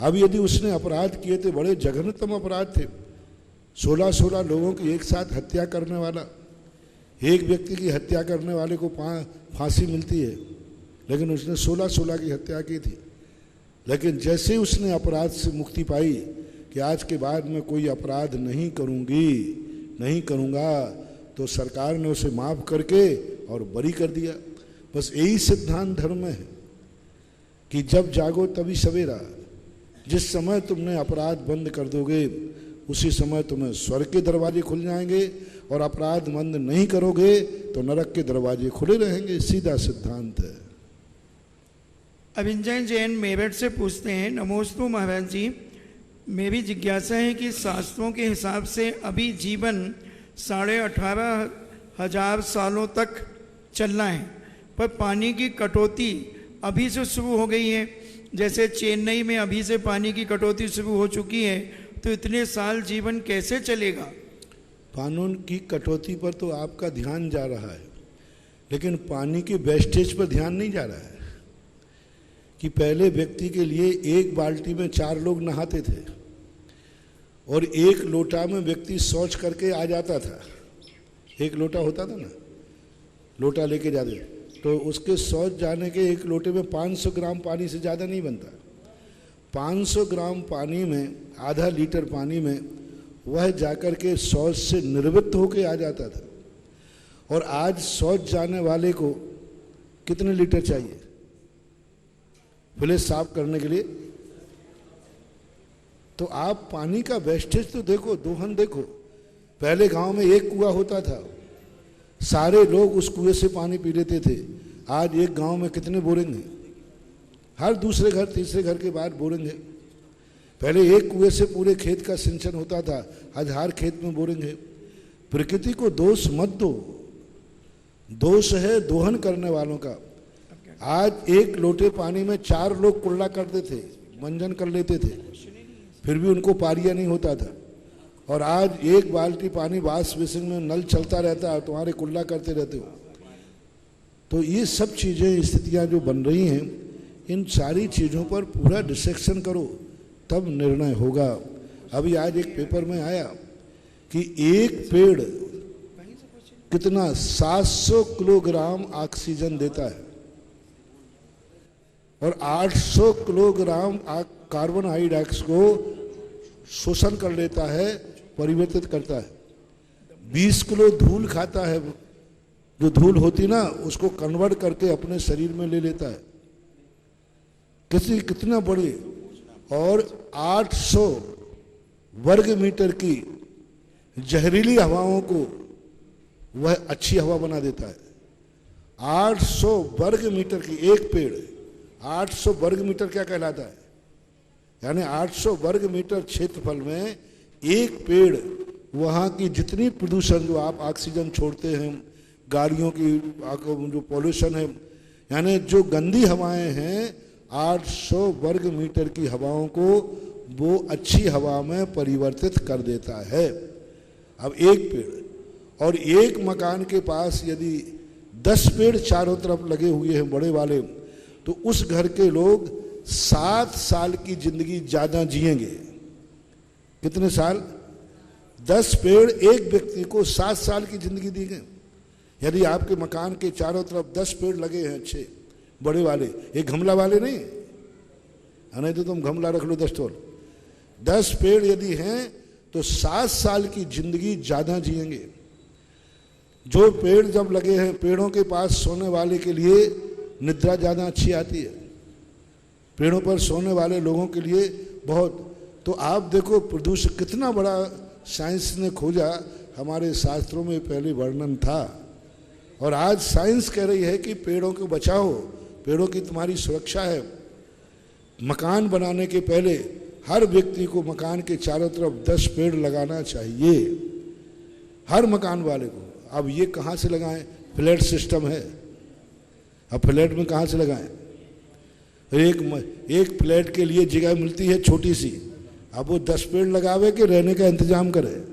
अब यदि उसने अपराध किए थे, बड़े जघन्यतम अपराध थे, 16-16 लोगों की एक साथ हत्या करने वाला, एक व्यक्ति की हत्या करने वाले को फांसी मिलती है, लेकिन उसने 16-16 की हत्या की थी। लेकिन जैसे उसने अपराध से मुक्ति पाई कि आज के बाद मैं कोई अपराध नहीं करूँगा, तो सरकार ने उसे माफ़ करके और बरी कर दिया। बस यही सिद्धांत धर्म में है कि जब जागो तभी सवेरा। जिस समय तुमने अपराध बंद कर दोगे उसी समय तुम्हें स्वर्ग के दरवाजे खुल जाएंगे, और अपराध बंद नहीं करोगे तो नरक के दरवाजे खुले रहेंगे। सीधा सिद्धांत है। अभिंजय जैन मेरठ से पूछते हैं, नमोस्तु महाराज जी, मेरी जिज्ञासा है कि शास्त्रों के हिसाब से अभी जीवन 18,500 सालों तक चलना है, पर पानी की कटौती अभी से शुरू हो गई है। जैसे चेन्नई में अभी से पानी की कटौती शुरू हो चुकी है, तो इतने साल जीवन कैसे चलेगा? पानी की कटौती पर तो आपका ध्यान जा रहा है, लेकिन पानी के वेस्टेज पर ध्यान नहीं जा रहा है कि पहले व्यक्ति के लिए एक बाल्टी में 4 लोग नहाते थे, और एक लोटा में व्यक्ति शौच करके आ जाता था। एक लोटा होता था ना, लोटा लेके जाते, तो उसके शौच जाने के एक लोटे में 500 ग्राम पानी से ज़्यादा नहीं बनता। 500 ग्राम पानी में, आधा लीटर पानी में वह जाकर के शौच से निर्वृत्त होके आ जाता था। और आज शौच जाने वाले को कितने लीटर चाहिए फ्लैश साफ करने के लिए? तो आप पानी का वेस्टेज तो देखो, दोहन देखो। पहले गांव में एक कुआं होता था, सारे लोग उस कुएं से पानी पी लेते थे। आज एक गांव में कितने बोरिंग हैं? हर दूसरे घर, तीसरे घर के बाद बोरिंग है। पहले एक कुएं से पूरे खेत का सिंचन होता था, आज हर खेत में बोरिंग है। प्रकृति को दोष मत दो, दोष है दोहन करने वालों का। आज एक लोटे पानी में 4 लोग कुल्ला करते थे, मंजन कर लेते थे, फिर भी उनको पारिया नहीं होता था। और आज एक बाल्टी पानी वाश बेसिन में नल चलता रहता है, तुम्हारे कुल्ला करते रहते हो। तो ये सब चीज़ें, स्थितियाँ जो बन रही हैं, इन सारी चीज़ों पर पूरा डिसेक्शन करो, तब निर्णय होगा। अभी आज एक पेपर में आया कि एक पेड़ कितना 700 किलोग्राम ऑक्सीजन देता है और 800 किलोग्राम कार्बन डाइऑक्साइड को शोषण कर लेता है, परिवर्तित करता है। 20 किलो धूल खाता है, जो धूल होती ना उसको कन्वर्ट करके अपने शरीर में ले लेता है। कितना बड़ी, और 800 वर्ग मीटर की जहरीली हवाओं को वह अच्छी हवा बना देता है। 800 वर्ग मीटर की एक पेड़, 800 वर्ग मीटर क्या कहलाता है? यानी 800 वर्ग मीटर क्षेत्रफल में एक पेड़, वहाँ की जितनी प्रदूषण, जो आप ऑक्सीजन छोड़ते हैं, गाड़ियों की जो पॉल्यूशन है, यानी जो गंदी हवाएं हैं, 800 वर्ग मीटर की हवाओं को वो अच्छी हवा में परिवर्तित कर देता है। अब एक पेड़, और एक मकान के पास यदि 10 पेड़ चारों तरफ लगे हुए हैं बड़े वाले, तो उस घर के लोग 7 साल की जिंदगी ज़्यादा जिएंगे। कितने साल? 10 पेड़ एक व्यक्ति को 7 साल की जिंदगी दी गई। यदि आपके मकान के चारों तरफ 10 पेड़ लगे हैं अच्छे बड़े वाले, एक गमला वाले नहीं, नहीं तो तुम गमला रख लो 10 तोल। 10 पेड़ यदि हैं तो 7 साल की जिंदगी ज़्यादा जिएंगे। जो पेड़ जब लगे हैं, पेड़ों के पास सोने वाले के लिए निद्रा ज़्यादा अच्छी आती है, पेड़ों पर सोने वाले लोगों के लिए बहुत। तो आप देखो प्रदूषण कितना बड़ा साइंस ने खोजा, हमारे शास्त्रों में पहले वर्णन था, और आज साइंस कह रही है कि पेड़ों को बचाओ, पेड़ों की तुम्हारी सुरक्षा है। मकान बनाने के पहले हर व्यक्ति को मकान के चारों तरफ 10 पेड़ लगाना चाहिए, हर मकान वाले को। अब ये कहाँ से लगाएं? फ्लैट सिस्टम है, अब फ्लैट में कहाँ से लगाएं? एक फ्लैट के लिए जगह मिलती है छोटी सी, अब वो 10 पेड़ लगावे के रहने का इंतजाम करे,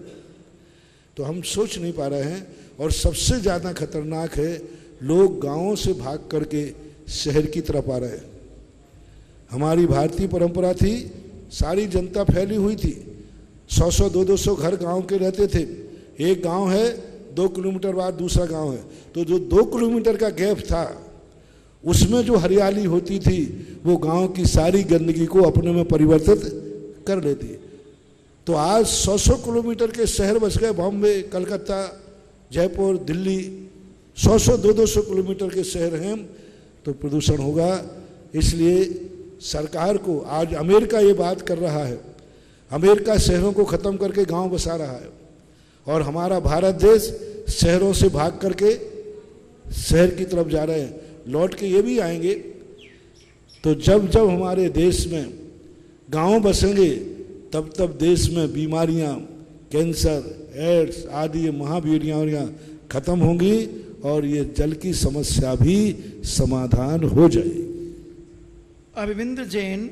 तो हम सोच नहीं पा रहे हैं। और सबसे ज़्यादा खतरनाक है, लोग गांवों से भाग करके शहर की तरफ आ रहे हैं। हमारी भारतीय परंपरा थी सारी जनता फैली हुई थी, 100-100 200 घर गांव के रहते थे। एक गांव है, 2 किलोमीटर बाद दूसरा गांव है, तो जो 2 किलोमीटर का गैप था उसमें जो हरियाली होती थी वो गांव की सारी गंदगी को अपने में परिवर्तित कर लेती। तो आज 100-100 किलोमीटर के शहर बच गए, बॉम्बे, कलकत्ता, जयपुर, दिल्ली, 100-100 200 किलोमीटर के शहर हैं, तो प्रदूषण होगा। इसलिए सरकार को, आज अमेरिका ये बात कर रहा है, अमेरिका शहरों को ख़त्म करके गांव बसा रहा है, और हमारा भारत देश शहरों से भाग करके शहर की तरफ जा रहे हैं। लौट के ये भी आएंगे। तो जब जब हमारे देश में गांव बसेंगे तब तब देश में बीमारियां, कैंसर, एड्स आदि महाबीमारियां खत्म होंगी और ये जल की समस्या भी समाधान हो जाएगी। अरविंद जैन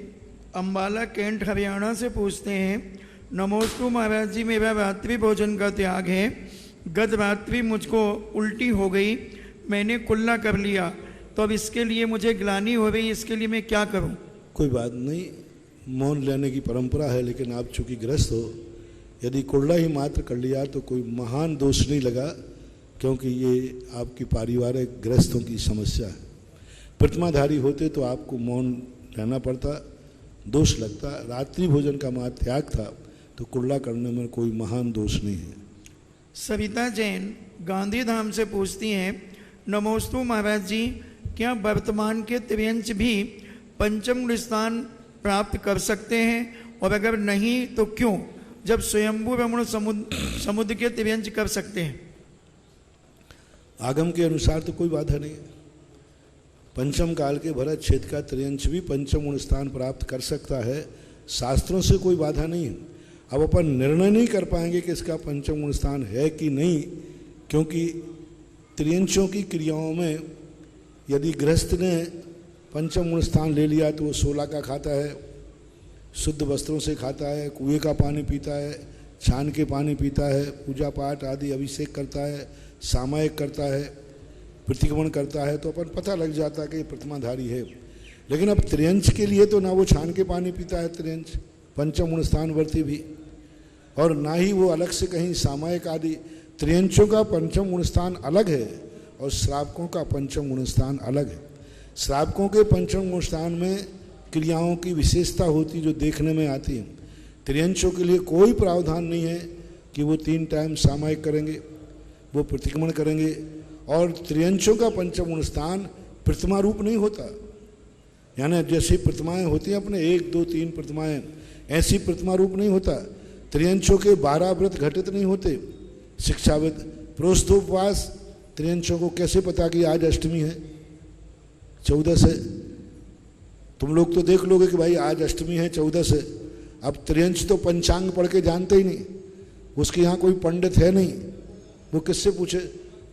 अंबाला कैंट हरियाणा से पूछते हैं, नमोस्तु महाराज जी, मेरा रात्रि भोजन का त्याग है। गत रात्रि मुझको उल्टी हो गई, मैंने कुल्ला कर लिया, तो अब इसके लिए मुझे ग्लानि हो रही, इसके लिए मैं क्या करूं? कोई बात नहीं, मौन लेने की परंपरा है, लेकिन आप चूंकि ग्रस्त हो, यदि कुल्ला ही मात्र कर लिया तो कोई महान दोष नहीं लगा, क्योंकि ये आपकी पारिवारिक ग्रस्तों की समस्या है। प्रतिमाधारी होते तो आपको मौन रहना पड़ता, दोष लगता। रात्रि भोजन का मात्र त्याग था, तो कुल्ला करने में कोई महान दोष नहीं है। सविता जैन गांधीधाम से पूछती हैं, नमोस्तु महाराज जी, क्या वर्तमान के त्रियंच भी पंचम गुण स्थान प्राप्त कर सकते हैं, और अगर नहीं तो क्यों, जब स्वयंभू रमण समुद्र के त्रियंच कर सकते हैं? आगम के अनुसार तो कोई बाधा नहीं है। पंचम काल के भरत क्षेत्र का त्रियंच भी पंचम गुण स्थान प्राप्त कर सकता है, शास्त्रों से कोई बाधा नहीं है। अब अपन निर्णय नहीं कर पाएंगे कि इसका पंचम गुण स्थान है कि नहीं, क्योंकि त्रियंचों की क्रियाओं में यदि गृहस्थ ने पंचम गुण स्थान ले लिया तो वो 16 का खाता है, शुद्ध वस्त्रों से खाता है, कुएं का पानी पीता है, छान के पानी पीता है, पूजा पाठ आदि अभिषेक करता है, सामायिक करता है, प्रतिक्रमण करता है, तो अपन पता लग जाता है कि ये प्रतिमाधारी है। लेकिन अब त्रियंच के लिए तो ना वो छान के पानी पीता है त्रियंच पंचम गुण स्थान वर्ती भी, और ना ही वो अलग से कहीं सामायिक आदि। त्रियंचों का पंचम गुण स्थान अलग है और श्रावकों का पंचम गुण स्थान अलग है। श्रावकों के पंचम गुण स्थान में क्रियाओं की विशेषता होती जो देखने में आती है। त्रियंचों के लिए कोई प्रावधान नहीं है कि वो 3 टाइम सामायिक करेंगे, वो प्रतिक्रमण करेंगे। और त्रियंचों का पंचम गुण स्थान प्रतिमा रूप नहीं होता, यानी जैसी प्रतिमाएं होती हैं अपने 1, 2, 3 प्रतिमाएं, ऐसी प्रतिमा रूप नहीं होता। त्रियंचों के 12 व्रत घटित नहीं होते। शिक्षाविद प्रोस्तोपवास, त्रियंचों को कैसे पता कि आज अष्टमी है 14 से? तुम लोग तो देख लोगे कि भाई आज अष्टमी है 14 से। अब त्रियंच तो पंचांग पढ़ के जानते ही नहीं, उसके यहाँ कोई पंडित है नहीं, वो किससे पूछे?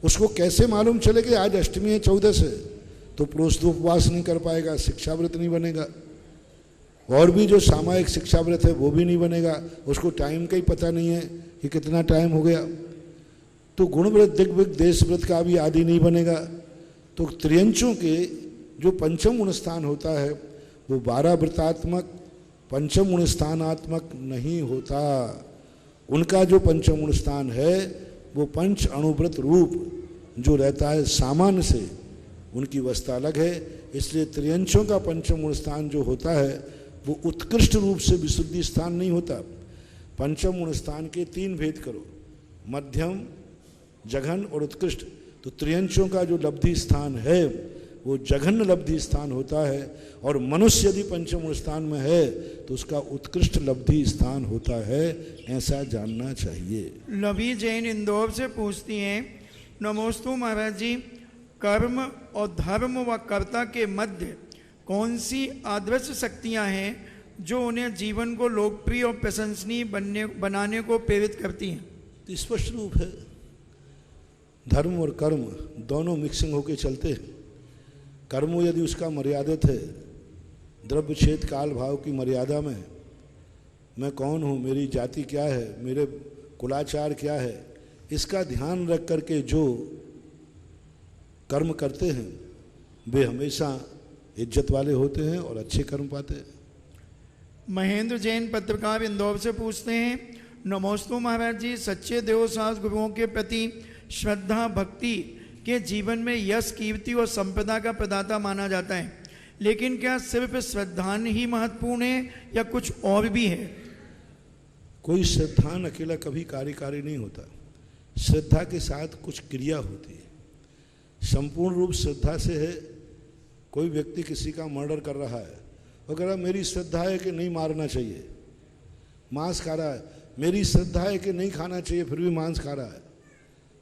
उसको कैसे मालूम चले कि आज अष्टमी है 14 से? तो प्रोस्तोपवास नहीं कर पाएगा, शिक्षाव्रत नहीं बनेगा, और भी जो सामायिक शिक्षाव्रत है वो भी नहीं बनेगा। उसको टाइम का ही पता नहीं है कि कितना टाइम हो गया। तो गुणव्रत, दिग्व्रत, देशव्रत का भी आदि नहीं बनेगा। तो त्रियंचों के जो पंचम गुण स्थान होता है वो 12 व्रतात्मक पंचम गुण स्थानात्मक नहीं होता। उनका जो पंचम गुण स्थान है वो पंच अणुव्रत रूप जो रहता है सामान्य से, उनकी अवस्था अलग है। इसलिए त्रियंचों का पंचम गुण स्थान जो होता है वो उत्कृष्ट रूप से विशुद्धि स्थान नहीं होता। पंचम गुण स्थान के 3 भेद करो, मध्यम, जघन और उत्कृष्ट। तो त्रियंचों का जो लब्धि स्थान है वो जघन्य लब्धि स्थान होता है, और मनुष्य यदि पंचम गुण स्थान में है तो उसका उत्कृष्ट लब्धि स्थान होता है, ऐसा जानना चाहिए। लवी जैन इंदौर से पूछती हैं, नमोस्तु महाराज जी, कर्म और धर्म व कर्ता के मध्य कौन सी आदर्श शक्तियां हैं जो उन्हें जीवन को लोकप्रिय और प्रशंसनीय बनाने को प्रेरित करती हैं? तो स्पष्ट रूप है, धर्म और कर्म दोनों मिक्सिंग होकर चलते हैं। कर्म यदि उसका मर्यादित है, द्रव्य क्षेत्र काल भाव की मर्यादा में, मैं कौन हूँ, मेरी जाति क्या है, मेरे कुलाचार क्या है, इसका ध्यान रख करके जो कर्म करते हैं वे हमेशा इज्जत वाले होते हैं और अच्छे कर्म पाते हैं। महेंद्र जैन पत्रकार इंदौर से पूछते हैं, नमोस्तु महाराज जी, सच्चे देवशास्त्र गुरुओं के प्रति श्रद्धा भक्ति के जीवन में यश कीर्ति और संपदा का प्रदाता माना जाता है, लेकिन क्या सिर्फ श्रद्धान ही महत्वपूर्ण है या कुछ और भी है? कोई श्रद्धान अकेला कभी कार्यकारी नहीं होता, श्रद्धा के साथ कुछ क्रिया होती है। संपूर्ण रूप श्रद्धा से है। कोई व्यक्ति किसी का मर्डर कर रहा है, वो कह रहा मेरी श्रद्धा है कि नहीं मारना चाहिए, मांस खा रहा है, मेरी श्रद्धा है कि नहीं खाना चाहिए फिर भी मांस खा रहा है,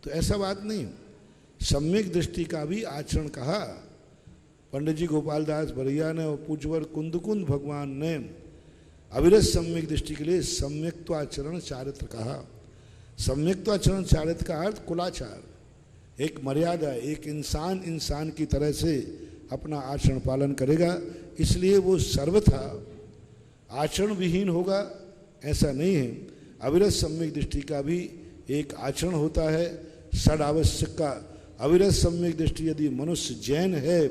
तो ऐसा बात नहीं। सम्यक दृष्टि का भी आचरण कहा पंडित जी गोपाल दास बरैया ने और पूज्यवर कुंदकुंद भगवान ने अविरत सम्यक दृष्टि के लिए सम्यक्त्वाचरण चारित्र कहा। सम्यक्त्वाचरण चारित्र का अर्थ कुलाचार, एक मर्यादा, एक इंसान इंसान की तरह से अपना आचरण पालन करेगा, इसलिए वो सर्वथा आचरण विहीन होगा ऐसा नहीं है। अविरत सम्यक दृष्टि का भी एक आचरण होता है, षड आवश्यक का। अविरत सम्यक दृष्टि यदि मनुष्य जैन है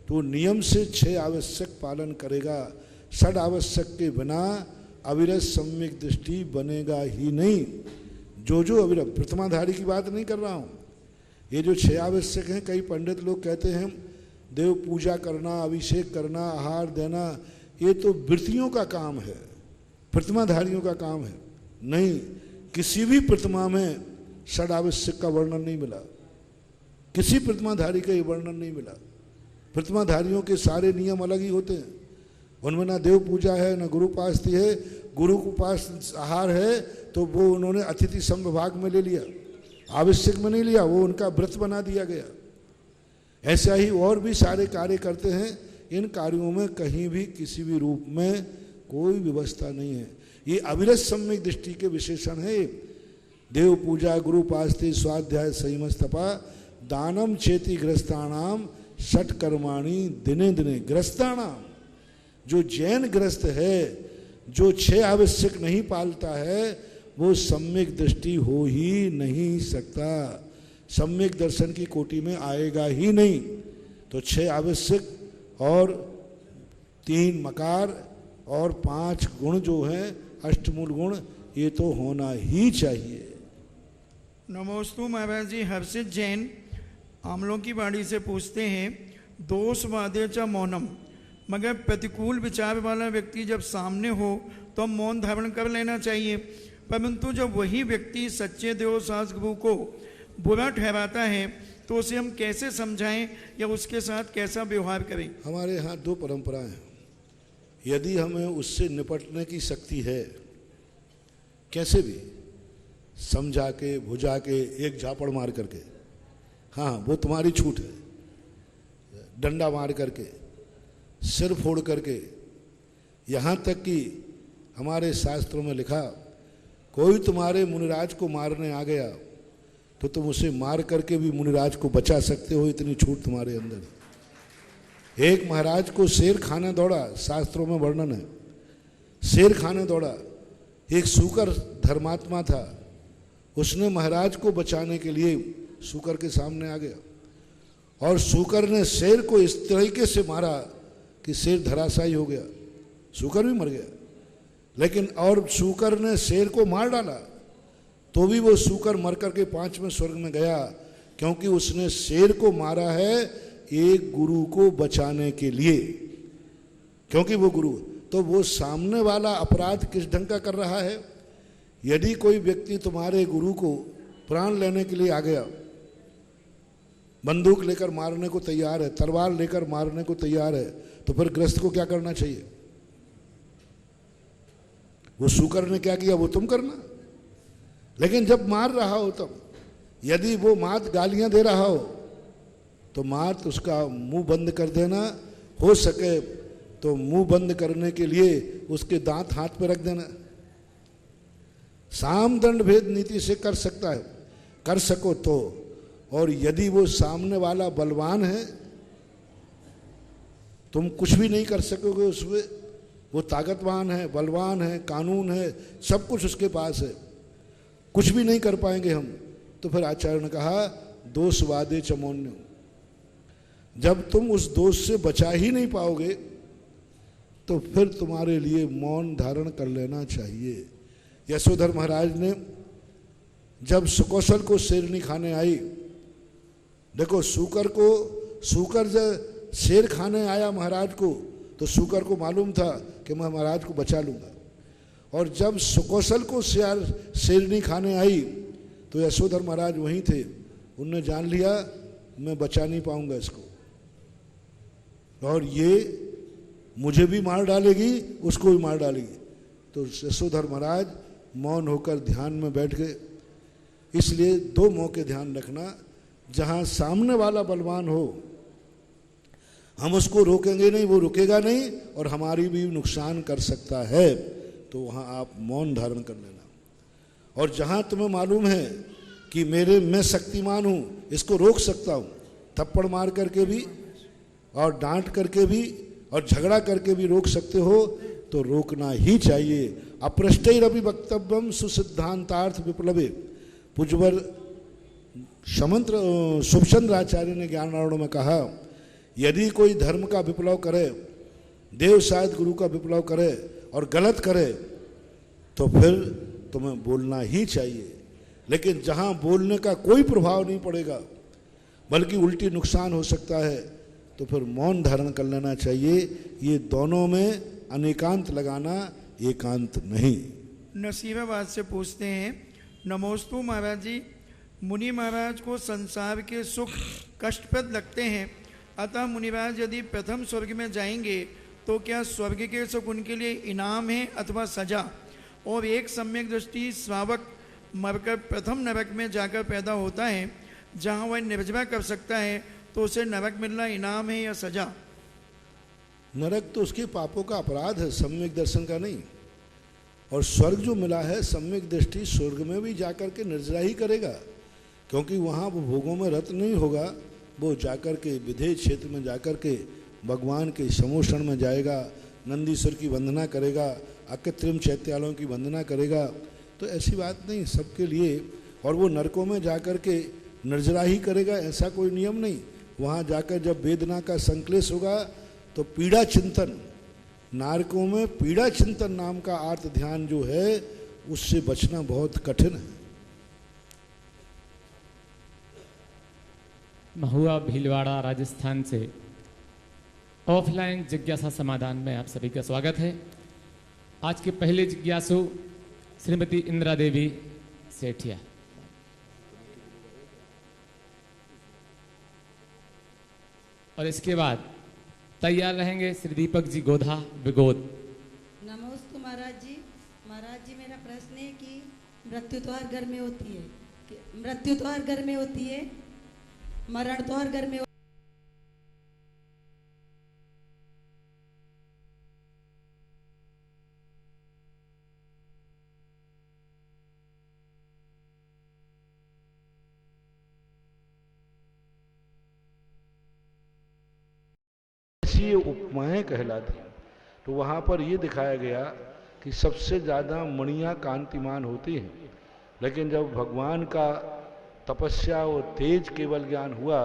तो नियम से 6 आवश्यक पालन करेगा, षड आवश्यक के बिना अविरत सम्यक दृष्टि बनेगा ही नहीं। जो अविरत, प्रथमाधारी की बात नहीं कर रहा हूँ, ये जो 6 आवश्यक हैं, कई पंडित लोग कहते हैं देव पूजा करना, अभिषेक करना, आहार देना, ये तो वृत्तियों का काम है, प्रतिमाधारियों का काम है। नहीं, किसी भी प्रतिमा में षड आवश्यक का वर्णन नहीं मिला, किसी प्रतिमाधारी का ये वर्णन नहीं मिला। प्रतिमाधारियों के सारे नियम अलग ही होते हैं, उनमें ना देव पूजा है ना गुरु उपास्ति है। गुरु उपास आहार है तो वो उन्होंने अतिथि संविभाग में ले लिया, आवश्यक में नहीं लिया, वो उनका व्रत बना दिया गया। ऐसा ही और भी सारे कार्य करते हैं, इन कार्यों में कहीं भी किसी भी रूप में कोई व्यवस्था नहीं है। ये अविरत सम्यक दृष्टि के विशेषण है। देव पूजा, गुरु उपास्ति, स्वाध्याय, संयमस्तपा, दानम चेति ग्रस्ताणाम षट कर्माणि दिने दिने। ग्रस्ताणाम, जो जैन ग्रस्त है, जो 6 आवश्यक नहीं पालता है, वो सम्यक दृष्टि हो ही नहीं सकता, सम्यक दर्शन की कोटि में आएगा ही नहीं। तो 6 आवश्यक और 3 मकार और 5 गुण जो हैं, अष्टमूल गुण, ये तो होना ही चाहिए। नमोस्तु महाराज जी, हर्षित जैन आमलों की बाड़ी से पूछते हैं, दोष वादे च मौनम, मगर प्रतिकूल विचार वाला व्यक्ति जब सामने हो तो मौन धारण कर लेना चाहिए, परंतु जब वही व्यक्ति सच्चे देवशास्त्र गुरु को बुरा ठहराता है तो उसे हम कैसे समझाएं या उसके साथ कैसा व्यवहार करें? हमारे यहाँ 2 परंपराएं हैं। यदि हमें उससे निपटने की शक्ति है, कैसे भी समझा के, भुजा के, एक झापड़ मार करके, हाँ वो तुम्हारी छूट है, डंडा मार करके, सिर फोड़ करके, यहाँ तक कि हमारे शास्त्रों में लिखा, कोई तुम्हारे मुनिराज को मारने आ गया तो तुम उसे मार करके भी मुनिराज को बचा सकते हो, इतनी छूट तुम्हारे अंदर है। एक महाराज को शेर खाने दौड़ा, शास्त्रों में वर्णन है, शेर खाने दौड़ा। एक सूकर धर्मात्मा था, उसने महाराज को बचाने के लिए सूकर के सामने आ गया और सूकर ने शेर को इस तरीके से मारा कि शेर धराशायी हो गया, सूकर भी मर गया। लेकिन और सूकर ने शेर को मार डाला तो भी वो सूकर मर करके 5वें स्वर्ग में गया, क्योंकि उसने शेर को मारा है एक गुरु को बचाने के लिए, क्योंकि वो गुरु। तो वो सामने वाला अपराध किस ढंग का कर रहा है? यदि कोई व्यक्ति तुम्हारे गुरु को प्राण लेने के लिए आ गया, बंदूक लेकर मारने को तैयार है, तलवार लेकर मारने को तैयार है, तो फिर ग्रस्त को क्या करना चाहिए? वो सूकर ने क्या किया वो तुम करना। लेकिन जब मार रहा हो तब यदि वो मात गालियां दे रहा हो तो मात उसका मुंह बंद कर देना, हो सके तो मुंह बंद करने के लिए उसके दांत हाथ पे रख देना। साम दंड भेद नीति से कर सकता है, कर सको तो। और यदि वो सामने वाला बलवान है, तुम कुछ भी नहीं कर सकोगे उसमें, वो ताकतवान है, बलवान है, कानून है, सब कुछ उसके पास है, कुछ भी नहीं कर पाएंगे हम। तो फिर आचार्य ने कहा दोष वादे चमोन्य, जब तुम उस दोष से बचा ही नहीं पाओगे तो फिर तुम्हारे लिए मौन धारण कर लेना चाहिए। यशोधर महाराज ने जब सुकौशल को शेरनी खाने आई, देखो सूकर जब शेर खाने आया महाराज को, तो सूकर को मालूम था कि मैं महाराज को बचा लूंगा, और जब सुकौशल को शेरनी खाने आई तो यशोधर महाराज वहीं थे। उनने जान लिया मैं बचा नहीं पाऊंगा इसको, और ये मुझे भी मार डालेगी, उसको भी मार डालेगी। तो यशोधर महाराज मौन होकर ध्यान में बैठ गए। इसलिए दो मौके ध्यान रखना, जहां सामने वाला बलवान हो हम उसको रोकेंगे नहीं, वो रुकेगा नहीं और हमारी भी नुकसान कर सकता है, तो वहां आप मौन धारण कर लेना। और जहां तुम्हें मालूम है कि मैं शक्तिमान हूं, इसको रोक सकता हूं, थप्पड़ मार करके भी और डांट करके भी और झगड़ा करके भी रोक सकते हो, तो रोकना ही चाहिए। अपृष्टैरपि वक्तव्यम सुसिद्धांतार्थ विप्लवे। पूज्यवर शुभचंद्र आचार्य ने ज्ञानावरण में कहा, यदि कोई धर्म का विप्लव करे, देव शायद गुरु का विप्लव करे और गलत करे, तो फिर तुम्हें बोलना ही चाहिए। लेकिन जहां बोलने का कोई प्रभाव नहीं पड़ेगा बल्कि उल्टी नुकसान हो सकता है, तो फिर मौन धारण कर लेना चाहिए। ये दोनों में अनेकांत लगाना, एकांत नहीं। नसीबाबाद से पूछते हैं, नमोस्तु महाराज जी, मुनि महाराज को संसार के सुख कष्टप्रद लगते हैं, अतः मुनिराज यदि प्रथम स्वर्ग में जाएंगे तो क्या स्वर्ग के सुख उनके लिए इनाम है अथवा सजा? और एक सम्यक दृष्टि श्रावक मरकर प्रथम नरक में जाकर पैदा होता है, जहाँ वह निर्जरा कर सकता है, तो उसे नरक मिलना इनाम है या सजा? नरक तो उसके पापों का अपराध है, सम्यक दर्शन का नहीं। और स्वर्ग जो मिला है सम्यक दृष्टि, स्वर्ग में भी जाकर के निर्जरा ही करेगा, क्योंकि वहाँ वो भोगों में रत नहीं होगा। वो जाकर के विधेय क्षेत्र में जाकर के भगवान के समोषण में जाएगा, नंदीश्वर की वंदना करेगा, अकृत्रिम चैत्यालयों की वंदना करेगा। तो ऐसी बात नहीं सबके लिए। और वो नरकों में जाकर के निर्जरा ही करेगा ऐसा कोई नियम नहीं। वहाँ जाकर जब वेदना का संक्लेश होगा तो पीड़ा चिंतन, नारकों में पीड़ा चिंतन नाम का आर्त ध्यान जो है, उससे बचना बहुत कठिन है। महुआ भीलवाड़ा राजस्थान से ऑफलाइन जिज्ञासा समाधान में आप सभी का स्वागत है। आज के पहले जिज्ञासु श्रीमती इंदिरा देवी सेठिया। और इसके बाद तैयार रहेंगे श्री दीपक जी गोधा विगोद। नमोस्तु महाराज जी। महाराज जी, मेरा प्रश्न है कि मृत्यु तो हर घर में होती है, मृत्यु तो हर घर में होती है, मरण तो हर घर में ये उपमाएं कहलाती हैं। तो वहां पर ये दिखाया गया कि सबसे ज्यादा मणियां कांतिमान होती हैं, लेकिन जब भगवान का तपस्या और तेज केवल ज्ञान हुआ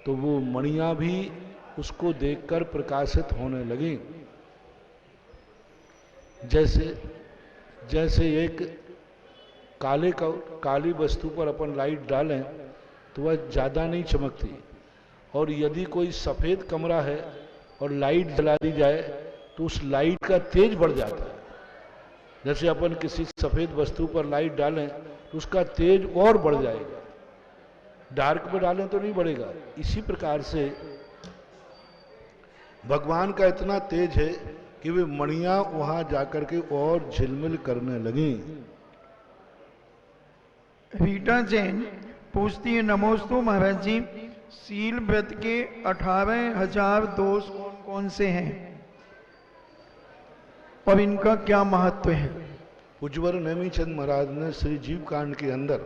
तो वो मणियां भी उसको देखकर प्रकाशित होने लगी। जैसे एक काली वस्तु पर अपन लाइट डालें तो वह ज़्यादा नहीं चमकती, और यदि कोई सफ़ेद कमरा है और लाइट जला दी जाए तो उस लाइट का तेज बढ़ जाता है। जैसे अपन किसी सफ़ेद वस्तु पर लाइट डालें तो उसका तेज और बढ़ जाएगा, डार्क में डालें तो नहीं बढ़ेगा। इसी प्रकार से भगवान का इतना तेज है कि वे मणियां वहां जाकर के और झिलमिल करने लगी। रीटा जैन पूछती है, नमोस्तु महाराज जी, शील व्रत के 18,000 दोष कौन कौन से हैं और इनका क्या महत्व है? पूज्यवर नेमीचंद महाराज ने श्री जीव कांड के अंदर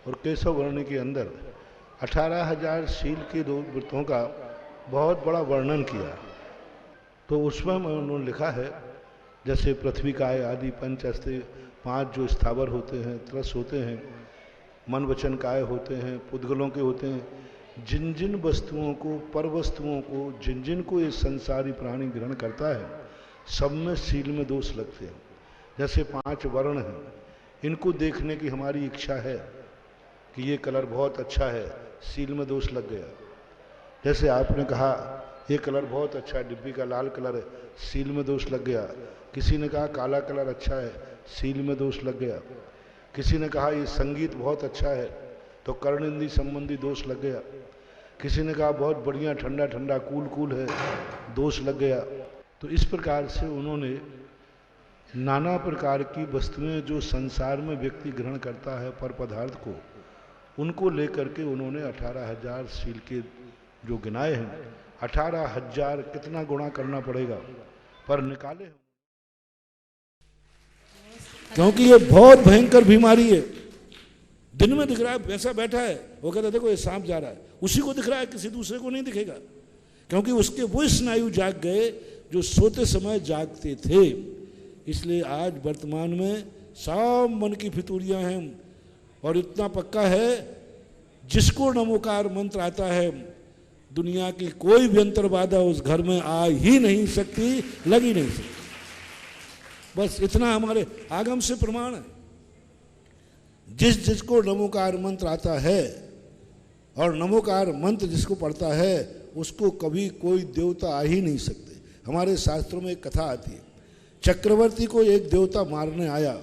और केशव वर्णन के अंदर 18,000 शील के दो व्रतों का बहुत बड़ा वर्णन किया। तो उसमें उन्होंने लिखा है, जैसे पृथ्वी काय आदि पंच अस्त्र 5 जो स्थावर होते हैं, त्रस होते हैं, मन वचन काय होते हैं, पुद्गलों के होते हैं, जिन वस्तुओं को, पर वस्तुओं को, जिन को ये संसारी प्राणी ग्रहण करता है, सब में सील में दोष लगते हैं। जैसे 5 वर्ण हैं, इनको देखने की हमारी इच्छा है कि ये कलर बहुत अच्छा है, सील में दोष लग गया। जैसे आपने कहा ये कलर बहुत अच्छा है, डिब्बी का लाल कलर है, सील में दोष लग गया। किसी ने कहा काला कलर अच्छा है, सील में दोष लग गया। किसी ने कहा ये संगीत बहुत अच्छा है, तो कर्णेंद्रिय संबंधी दोष लग गया। किसी ने कहा बहुत बढ़िया ठंडा ठंडा कूल कूल है, दोष लग गया। तो इस प्रकार से उन्होंने नाना प्रकार की वस्तुएं जो संसार में व्यक्ति ग्रहण करता है पर पदार्थ को, उनको लेकर के उन्होंने 18,000 सील के जो गिनाए हैं, 18,000 कितना गुणा करना पड़ेगा पर निकाले हैं। क्योंकि ये बहुत भयंकर बीमारी है। दिन में दिख रहा है वैसा बैठा है, वो कहता है देखो ये सांप जा रहा है, उसी को दिख रहा है, किसी दूसरे को नहीं दिखेगा, क्योंकि उसके वो स्नायु जाग गए जो सोते समय जागते थे। इसलिए आज वर्तमान में सब मन की फितूरियां हैं, और इतना पक्का है जिसको नमोकार मंत्र आता है, दुनिया की कोई भी अंतर्बाधा उस घर में आ ही नहीं सकती, लग ही नहीं सकती। बस इतना हमारे आगम से प्रमाण है। जिसको नमोकार मंत्र आता है और नमोकार मंत्र जिसको पढ़ता है, उसको कभी कोई देवता आ ही नहीं सकते। हमारे शास्त्रों में एक कथा आती है, चक्रवर्ती को एक देवता मारने आया,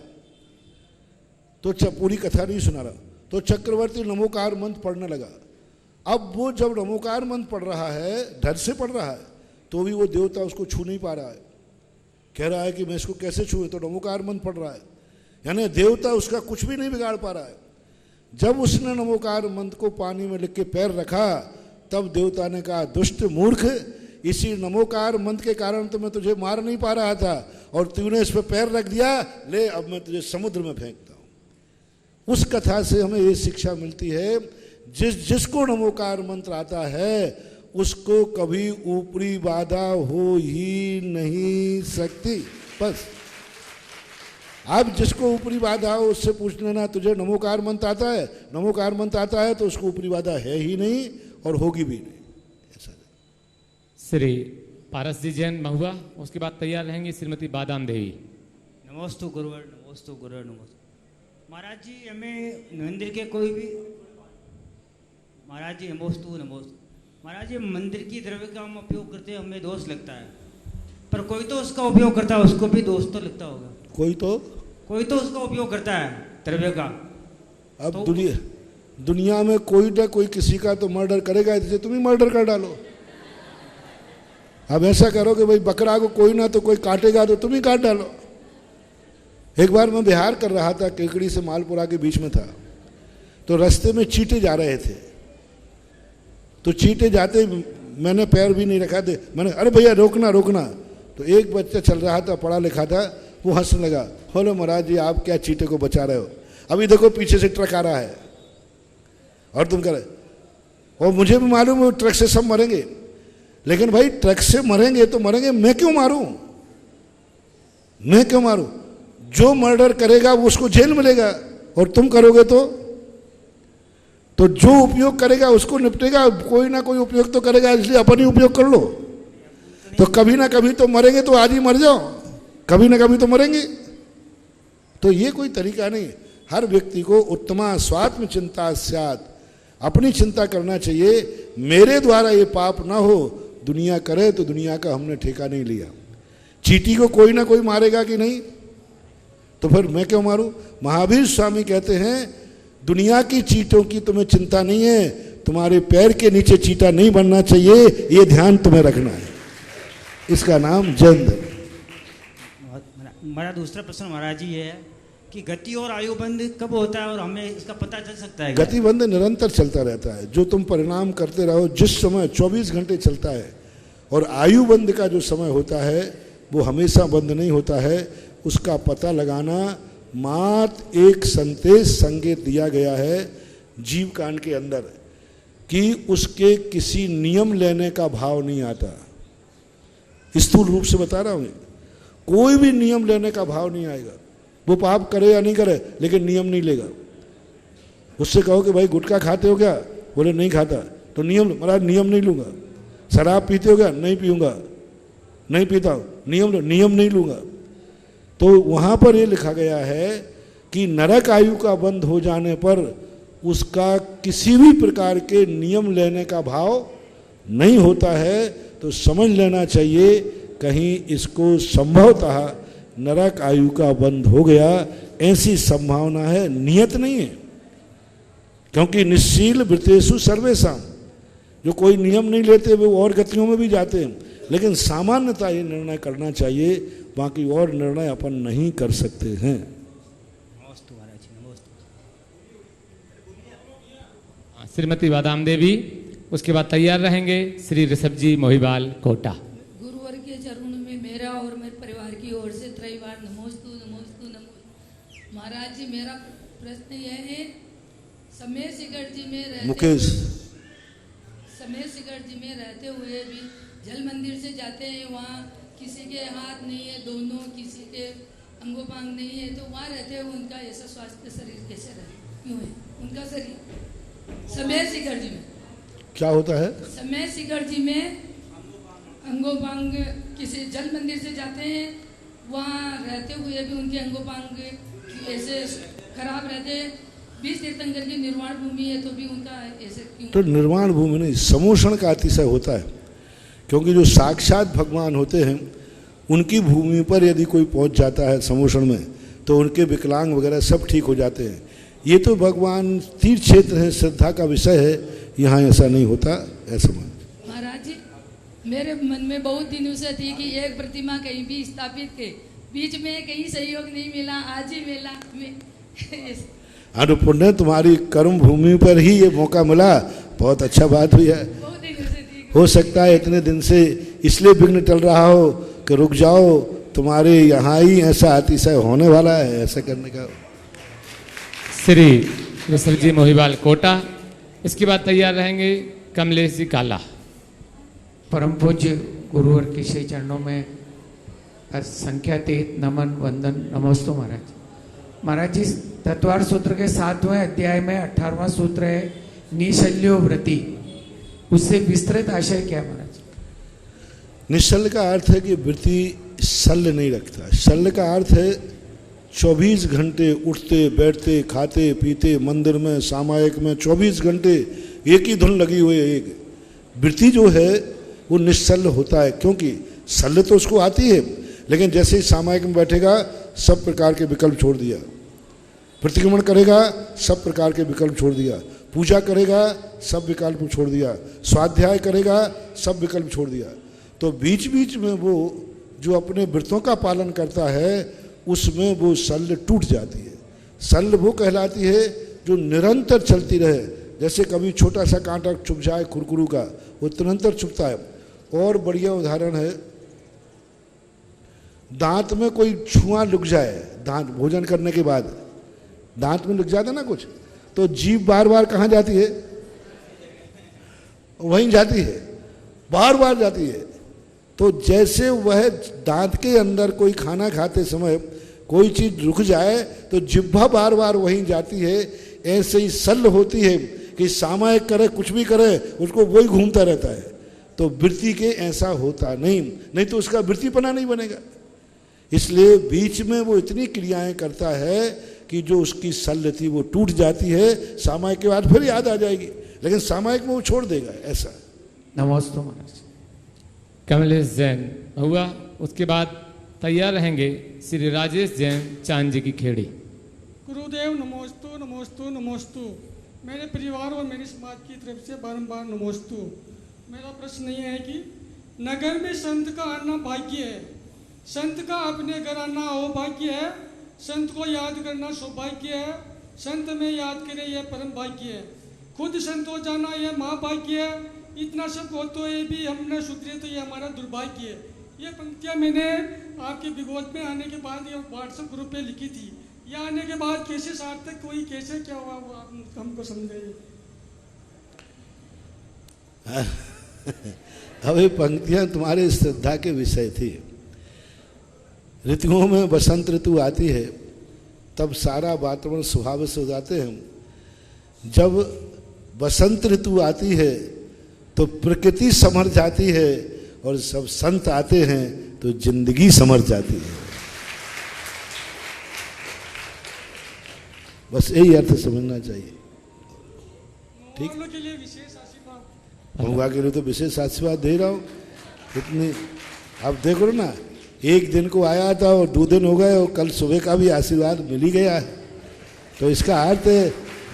तो पूरी कथा नहीं सुना रहा, तो चक्रवर्ती नमोकार मंत्र पढ़ने लगा। अब वो जब नमोकार मंत्र पढ़ रहा है, डर से पढ़ रहा है, तो भी वो देवता उसको छू नहीं पा रहा है। कह रहा है कि मैं इसको कैसे छूए, तो नमोकार मंत्र पढ़ रहा है, यानी देवता उसका कुछ भी नहीं बिगाड़ पा रहा है। जब उसने नमोकार मंत्र को पानी में लिख के पैर रखा, तब देवता ने कहा दुष्ट मूर्ख, इसी नमोकार मंत्र के कारण तो मैं तुझे मार नहीं पा रहा था, और तूने इस पर पैर रख दिया, ले अब मैं तुझे समुद्र में फेंकता हूं। उस कथा से हमें ये शिक्षा मिलती है, जिसको नमोकार मंत्र आता है उसको कभी ऊपरी बाधा हो ही नहीं सकती। बस आप जिसको ऊपरी बाधा हो उससे पूछ लेना, तुझे नमोकार मंत्र आता है? नमोकार मंत्र आता है तो उसको ऊपरी बाधा है ही नहीं और होगी भी नहीं। ऐसा श्री पारस जी जैन महुआ, उसके बाद तैयार रहेंगी श्रीमती बादाम देवी। नमोस्तु गुरुवर, नमोस्तु गुरुवर, नमोस्तु महाराज जी। हमें मंदिर के कोई भी महाराज जी नमोस्तु नमोस्तु महाराज जी, मंदिर की द्रव्य का हम उपयोग करते हैं, हमें दोष लगता है, पर कोई तो उसका उपयोग करता है, उसको भी दोष तो लगता होगा। कोई तो उसका उपयोग करता है द्रव्य का। अब तो दुनिया में कोई ना कोई किसी का तो मर्डर करेगा, इसलिए तुम ही मर्डर कर डालो। अब ऐसा करो कि भाई बकरा को कोई ना तो कोई काटेगा तो तुम ही काट डालो। एक बार मैं बिहार कर रहा था, केकड़ी से मालपुरा के बीच में था, तो रास्ते में चींटे जा रहे थे, तो चींटे जाते मैंने पैर भी नहीं रखा थे, मैंने अरे भैया रोकना रोकना, तो एक बच्चा चल रहा था, पढ़ा लिखा था, वो हंसने लगा, बोलो महाराज जी आप क्या चींटे को बचा रहे हो, अभी देखो पीछे से ट्रक आ रहा है और तुम कह रहे। और मुझे भी मालूम है ट्रक से सब मरेंगे, लेकिन भाई ट्रक से मरेंगे तो मरेंगे, मैं क्यों मारूं? जो मर्डर करेगा वो उसको जेल मिलेगा, और तुम करोगे तो जो उपयोग करेगा उसको निपटेगा, कोई ना कोई उपयोग तो करेगा, इसलिए अपन ही उपयोग कर लो। तो कभी ना कभी तो मरेंगे, तो आज ही मर जाओ, कभी ना कभी तो मरेंगे। तो ये कोई तरीका नहीं। हर व्यक्ति को उत्तमा स्वात्म चिंता स्यात्, अपनी चिंता करना चाहिए, मेरे द्वारा ये पाप ना हो, दुनिया करे तो दुनिया का हमने ठेका नहीं लिया। चींटी को कोई ना कोई मारेगा कि नहीं, तो फिर मैं क्यों मारूं? महावीर स्वामी कहते हैं दुनिया की चींटों की तुम्हें चिंता नहीं है, तुम्हारे पैर के नीचे चींटा नहीं बनना चाहिए, ये ध्यान तुम्हें रखना है। इसका नाम जंद। मेरा दूसरा प्रश्न महाराज जी है कि गति और आयुबंध कब होता है और हमें इसका पता चल सकता है? गतिबंध निरंतर चलता रहता है, जो तुम परिणाम करते रहो, जिस समय 24 घंटे चलता है। और आयुबंध का जो समय होता है वो हमेशा बंद नहीं होता है, उसका पता लगाना मात्र एक संदेश संकेत दिया गया है जीव कांड के अंदर, कि उसके किसी नियम लेने का भाव नहीं आता। स्थूल रूप से बता रहा हूं, कोई भी नियम लेने का भाव नहीं आएगा। वो पाप करे या नहीं करे, लेकिन नियम नहीं लेगा। उससे कहो कि भाई गुटखा खाते हो क्या? बोले नहीं खाता, तो नियम, महाराज नियम नहीं लूंगा। शराब पीते हो क्या? नहीं पीऊंगा। नहीं पीता हूँ, नियम नहीं लूँगा। तो वहाँ पर ये लिखा गया है कि नरक आयु का बंद हो जाने पर उसका किसी भी प्रकार के नियम लेने का भाव नहीं होता है। तो समझ लेना चाहिए कहीं इसको संभवतः नरक आयु का बंद हो गया, ऐसी संभावना है, नियत नहीं है। क्योंकि निश्शील वृत्तेषु सर्वेषां, जो कोई नियम नहीं लेते वो और गतियों में भी जाते हैं, लेकिन सामान्यतः ये निर्णय करना चाहिए, बाकी और निर्णय अपन नहीं कर सकते हैं। श्रीमती बादाम देवी, उसके बाद तैयार रहेंगे श्री ऋषभ जी मोहिबाल कोटा। गुरुवर के चरणों में मेरा और मेरे परिवार की ओर से त्रैवार नमोस्तु नमोस्तु नमोस्तु। महाराज जी, मेरा प्रश्न यह है, समय सिगड़ जी में रहते हुए भी जल मंदिर से जाते हैं, वहाँ किसी के हाथ नहीं है, दोनों किसी के अंगोपांग नहीं है, तो वहाँ रहते हुए उनका ऐसा स्वास्थ्य शरीर कैसे रहे, क्यों है उनका शरीर? समय सिगड़ जी में क्या होता है? समय सिगड़ जी में अंगोपांग किसी जल मंदिर से जाते हैं, वहाँ रहते हुए भी उनके अंगोपांग ऐसे खराब रहते हैं। 20 तीर्थंकर की निर्वाण भूमि है तो भी उनका ऐसे क्यों? तो निर्वाण भूमि नहीं, समोषण का अतिशय होता है, क्योंकि जो साक्षात भगवान होते हैं उनकी भूमि पर यदि कोई पहुंच जाता है समोषण में, तो उनके विकलांग वगैरह सब ठीक हो जाते हैं। ये तो भगवान तीर्थ क्षेत्र है, श्रद्धा का विषय है, यहाँ ऐसा नहीं होता। ऐसा महाराज जी, मेरे मन में बहुत दिनों से थी कि एक प्रतिमा कहीं भी स्थापित के, बीच में कहीं सहयोग नहीं मिला, आज ही मिला। अनुपुण्य तुम्हारी कर्म भूमि पर ही ये मौका मिला, बहुत अच्छा बात हुई है। हो सकता है इतने दिन से इसलिए विघ्न चल रहा हो कि रुक जाओ, तुम्हारे यहाँ ही ऐसा अतिशय होने वाला है, ऐसा करने का। श्री ऋषभ जी मोहिबाल कोटा, इसके बाद तैयार रहेंगे कमलेश जी काला। परम पूज्य गुरुवर के श्री चरणों में संख्यातीत नमन वंदन नमोस्तु। महाराज जी, तत्वार सूत्र के 7वें अध्याय में 18वां सूत्र है निशल्यो व्रति, उससे विस्तृत आशय क्या महाराज? निश्चल का अर्थ है कि वृत्ति शल्य नहीं रखता। शल्य का अर्थ है 24 घंटे उठते बैठते खाते पीते, मंदिर में सामायिक में 24 घंटे एक ही धुन लगी हुई है। एक वृत्ति जो है वो निश्चल होता है, क्योंकि शल्य तो उसको आती है, लेकिन जैसे ही सामायिक में बैठेगा सब प्रकार के विकल्प छोड़ दिया, प्रतिक्रमण करेगा सब प्रकार के विकल्प छोड़ दिया, पूजा करेगा सब विकल्प छोड़ दिया, स्वाध्याय करेगा सब विकल्प छोड़ दिया। तो बीच बीच में वो जो अपने व्रतों का पालन करता है उसमें वो शल्य टूट जाती है। शल्य वो कहलाती है जो निरंतर चलती रहे, जैसे कभी छोटा सा कांटा चुभ जाए खुरकुरू का, वो निरंतर चुभता है। और बढ़िया उदाहरण है, दांत में कोई छुआ लुक जाए, दांत भोजन करने के बाद दांत में लुक जाता ना कुछ, तो जीभ बार बार कहाँ जाती है? वहीं जाती है, बार बार जाती है। तो जैसे वह दांत के अंदर कोई खाना खाते समय कोई चीज रुक जाए तो जिह्वा बार बार वहीं जाती है, ऐसे ही शल्य होती है कि सामायिक करे कुछ भी करे उसको वही घूमता रहता है। तो वृत्ति के ऐसा होता नहीं तो उसका वृत्तिपना नहीं बनेगा। इसलिए बीच में वो इतनी क्रियाएं करता है कि जो उसकी शल्य थी वो टूट जाती है, सामायिक के बाद फिर याद आ जाएगी, लेकिन सामायिक में वो छोड़ देगा। ऐसा। नमस्ते महाराज। कमलेश जैन हुआ, उसके बाद तैयार रहेंगे श्री राजेश जैन चांद जी की खेड़ी। गुरुदेव नमोस्तु नमोस्तु नमोस्तु। मेरे परिवार और मेरी समाज की तरफ से बारंबार नमोस्तु। मेरा प्रश्न ये है कि नगर में संत का आना भाग्य है, संत का अपने घर आना अभाग्य है, संत को याद करना सौभाग्य है, संत में याद करें यह परम भाग्य है, खुद संत हो जाना यह महाभाग्य है। इतना सब होते हुए भी हम न सुधरे तो ये हमारा दुर्भाग्य है। ये पंक्तियाँ मैंने आपके विगोद में आने के बाद ये व्हाट्सएप ग्रुप पे लिखी थी। ये आने के बाद कैसे सार्थक हुई, कैसे क्या हुआ, वो आप हमको समझाइए। अब ये पंक्तियाँ तुम्हारे श्रद्धा के विषय थी। ऋतुओं में बसंत ऋतु आती है तब सारा वातावरण स्वभाव से हो जाते हैं। जब बसंत ऋतु आती है तो प्रकृति संभर जाती है और सब संत आते हैं तो जिंदगी संवर जाती है। बस यही अर्थ समझना चाहिए। ठीक, महुआ के लिए विशेष आशीर्वाद। महुआ के लिए तो विशेष आशीर्वाद दे रहा हूँ। इतनी अब देखो ना, एक दिन को आया था और 2 दिन हो गए और कल सुबह का भी आशीर्वाद मिल ही गया है। तो इसका अर्थ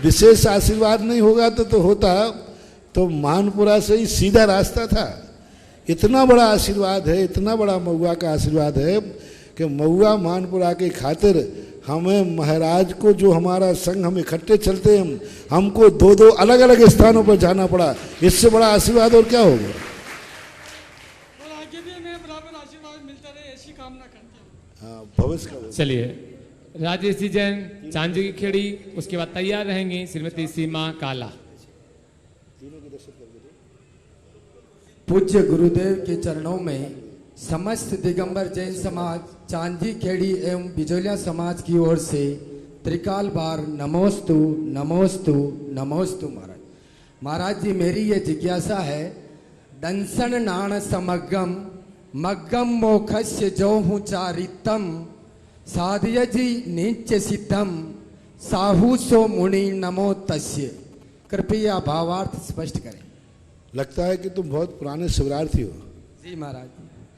विशेष आशीर्वाद नहीं होगा तो होता तो मानपुरा से ही सीधा रास्ता था। इतना बड़ा आशीर्वाद है, इतना बड़ा महुआ का आशीर्वाद है कि महुआ मानपुरा के खातिर हमें महाराज को, जो हमारा संघ हम इकट्ठे चलते हैं, हमको 2-2 अलग अलग स्थानों पर जाना पड़ा। इससे बड़ा आशीर्वाद और क्या होगा। और आगे भी हमें बराबर आशीर्वाद मिलता रहे, ऐसी कामना करते हैं। हाँ, भविष्य का। चलिए, राजेश जी जैन चांदी की खेड़ी, उसके बाद तैयार रहेंगी श्रीमती सीमा काला। पूज्य गुरुदेव के चरणों में समस्त दिगंबर जैन समाज, चांदी खेड़ी एवं बिजोलिया समाज की ओर से त्रिकाल बार नमोस्तु नमोस्तु नमोस्तु। महाराज जी, मेरी ये जिज्ञासा है, दंसन नाण समगम मग्गम मोक्षस्य जो हूँ चारितम साधय जी नीच सिद्धम साहू सो मुनि नमो तस्य। कृपया भावार्थ स्पष्ट करें। लगता है कि तुम बहुत पुराने शिवरार्थी हो। जी महाराज,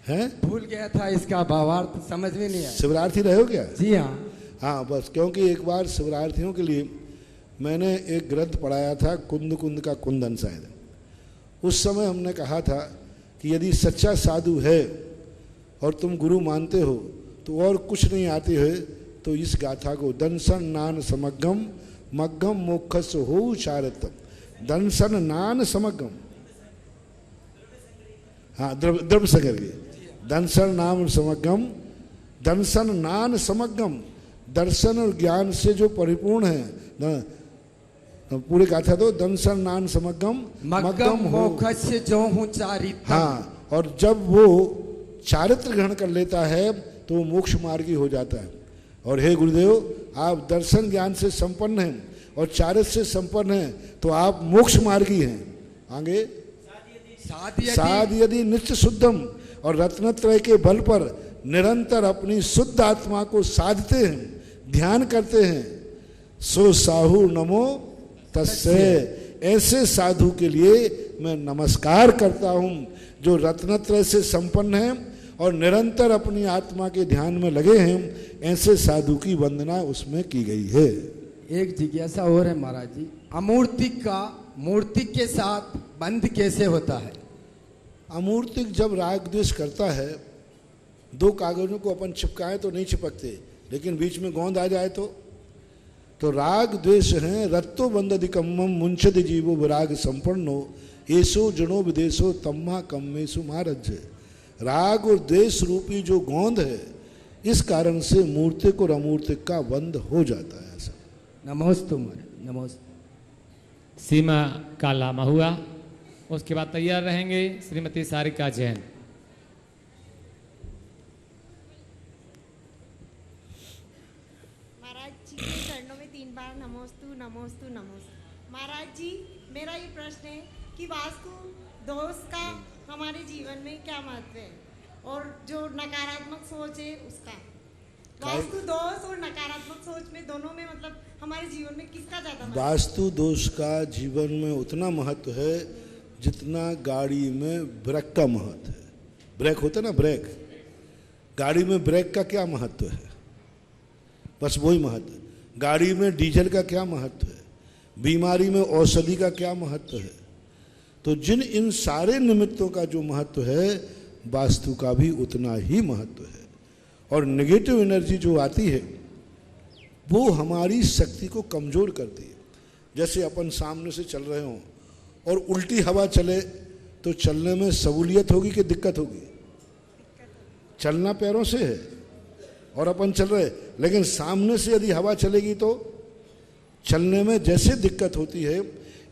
हैं? भूल गया था, इसका भावार्थ समझ में नहीं आया। शिवरार्थी रहे हो क्या? जी हाँ। हाँ, बस क्योंकि एक बार शिवरार्थियों के लिए मैंने एक ग्रंथ पढ़ाया था, कुंद कुंद का कुंदन शायद। उस समय हमने कहा था कि यदि सच्चा साधु है और तुम गुरु मानते हो तो और कुछ नहीं आते है तो इस गाथा को, दंसन नान समग्गम मग्गम मोक्षस हो चारतम। दंसन नान समग्गम, हाँ, द्रव्य संकर के, दंसन नाम समग्गम, दंसन नान समग्गम, दर्शन और ज्ञान से जो परिपूर्ण है। पूरे गाथा तो दंसन नान समग्गम मग्गम मोक्षस्य जो हूँ चारितम। हाँ, और जब वो चारित्र ग्रहण कर लेता है तो वो मोक्ष मार्गी हो जाता है। और हे गुरुदेव, आप दर्शन ज्ञान से संपन्न हैं और चारित्र से संपन्न हैं तो आप मोक्ष मार्गी हैं। आगे, साध यदि नित्य शुद्धम, और रत्नत्रय के बल पर निरंतर अपनी शुद्ध आत्मा को साधते हैं, ध्यान करते हैं, सो साहू नमो तस्से। ऐसे साधु के लिए मैं नमस्कार करता हूँ जो रत्नत्रय से संपन्न है और निरंतर अपनी आत्मा के ध्यान में लगे हैं। ऐसे साधु की वंदना उसमें की गई है। एक जिज्ञासा और है महाराज जी, अमूर्तिक का मूर्तिक के साथ बंध कैसे होता है? अमूर्तिक जब राग द्वेष करता है, 2 कागजों को अपन चिपकाएं तो नहीं चिपकते, लेकिन बीच में गोंद आ जाए तो राग द्वेष हैं। रत्तो बंदधिकम्मम मुंचद जीवो विराग संपन्नो ऐसो जनो विदेशो तम्मा कम्मेसु महाराज। राग और द्वेष रूपी जो गोंद है, इस कारण से मूर्तिक और अमूर्तिक का बंध हो जाता है। ऐसा। नमोस्तु महाराज, नमोस्तु। सीमा काला महुआ, उसके बाद तैयार रहेंगे श्रीमती सारिका जैन। महाराज जी के चरणों में 3 बार नमोस्तु नमोस्तु नमोस्तु। महाराज जी, मेरा ये प्रश्न है कि वास्तु दोष का हमारे जीवन में क्या महत्व है, और जो नकारात्मक सोच है उसका। वास्तु दोष और नकारात्मक सोच में, दोनों में मतलब हमारे जीवन में किसका ज्यादा महत्व? वास्तु दोष का जीवन में उतना महत्व है जितना गाड़ी में ब्रेक का महत्व है। ब्रेक होता है ना, ब्रेक, गाड़ी में ब्रेक का क्या महत्व है? बस वही महत्व। गाड़ी में डीजल का क्या महत्व है? बीमारी में औषधि का क्या महत्व है? तो जिन इन सारे निमित्तों का जो महत्व है, वास्तु का भी उतना ही महत्व है। और नेगेटिव एनर्जी जो आती है वो हमारी शक्ति को कमज़ोर करती है। जैसे अपन सामने से चल रहे हों और उल्टी हवा चले तो चलने में सहूलियत होगी कि दिक्कत होगी? चलना पैरों से है और अपन चल रहे, लेकिन सामने से यदि हवा चलेगी तो चलने में जैसे दिक्कत होती है,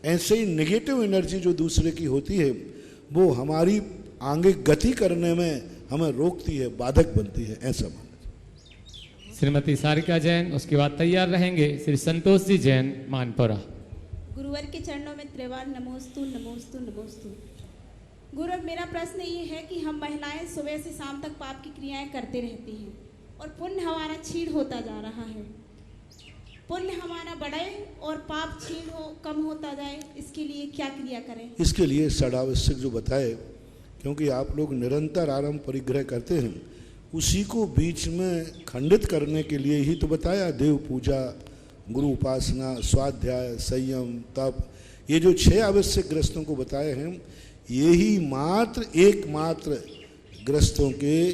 ऐसे ही नेगेटिव एनर्जी जो दूसरे की होती है वो हमारी आगे गति करने में हमें रोकती है, बाधक बनती है। ऐसा माना। श्रीमती सारिका जैन, उसके बाद तैयार रहेंगे श्री संतोष जी जैन मानपुरा। गुरुवर के चरणों में त्रिवार नमोस्तु नमोस्तु नमोस्तु। गुरु, मेरा प्रश्न ये है कि हम महिलाएं सुबह से शाम तक पाप की क्रियाएं करते रहती हैं और पुण्य हमारा क्षीण होता जा रहा है। पुण्य हमारा बढ़े और पाप क्षीण हो, कम होता जाए, इसके लिए क्या क्रिया करें? इसके लिए षडावश्यक जो बताए, क्योंकि आप लोग निरंतर आरंभ परिग्रह करते हैं, उसी को बीच में खंडित करने के लिए ही तो बताया। देव पूजा, गुरु उपासना, स्वाध्याय, संयम, तप, ये जो 6 आवश्यक ग्रस्तों को बताए हैं, यही मात्र एकमात्र ग्रस्तों के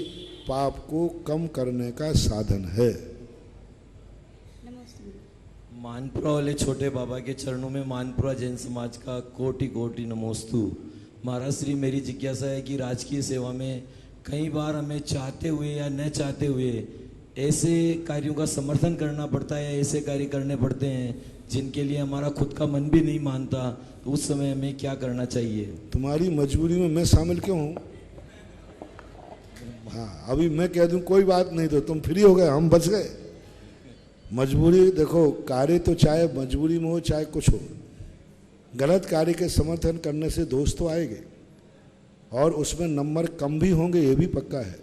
पाप को कम करने का साधन है। मानपुरा वाले छोटे बाबा के चरणों में मानपुरा जैन समाज का कोटि कोटि नमोस्तु। महाराज श्री, मेरी जिज्ञासा है कि राजकीय सेवा में कई बार हमें चाहते हुए या न चाहते हुए ऐसे कार्यों का समर्थन करना पड़ता है या ऐसे कार्य करने पड़ते हैं जिनके लिए हमारा खुद का मन भी नहीं मानता, तो उस समय हमें क्या करना चाहिए? तुम्हारी मजबूरी में मैं शामिल क्यों हूँ? हाँ, अभी मैं कह दूं कोई बात नहीं तो तुम फ्री हो गए, हम बच गए। मजबूरी देखो, कार्य तो चाहे मजबूरी में हो चाहे कुछ हो, गलत कार्य के समर्थन करने से दोस्त तो आएंगे और उसमें नंबर कम भी होंगे, ये भी पक्का है।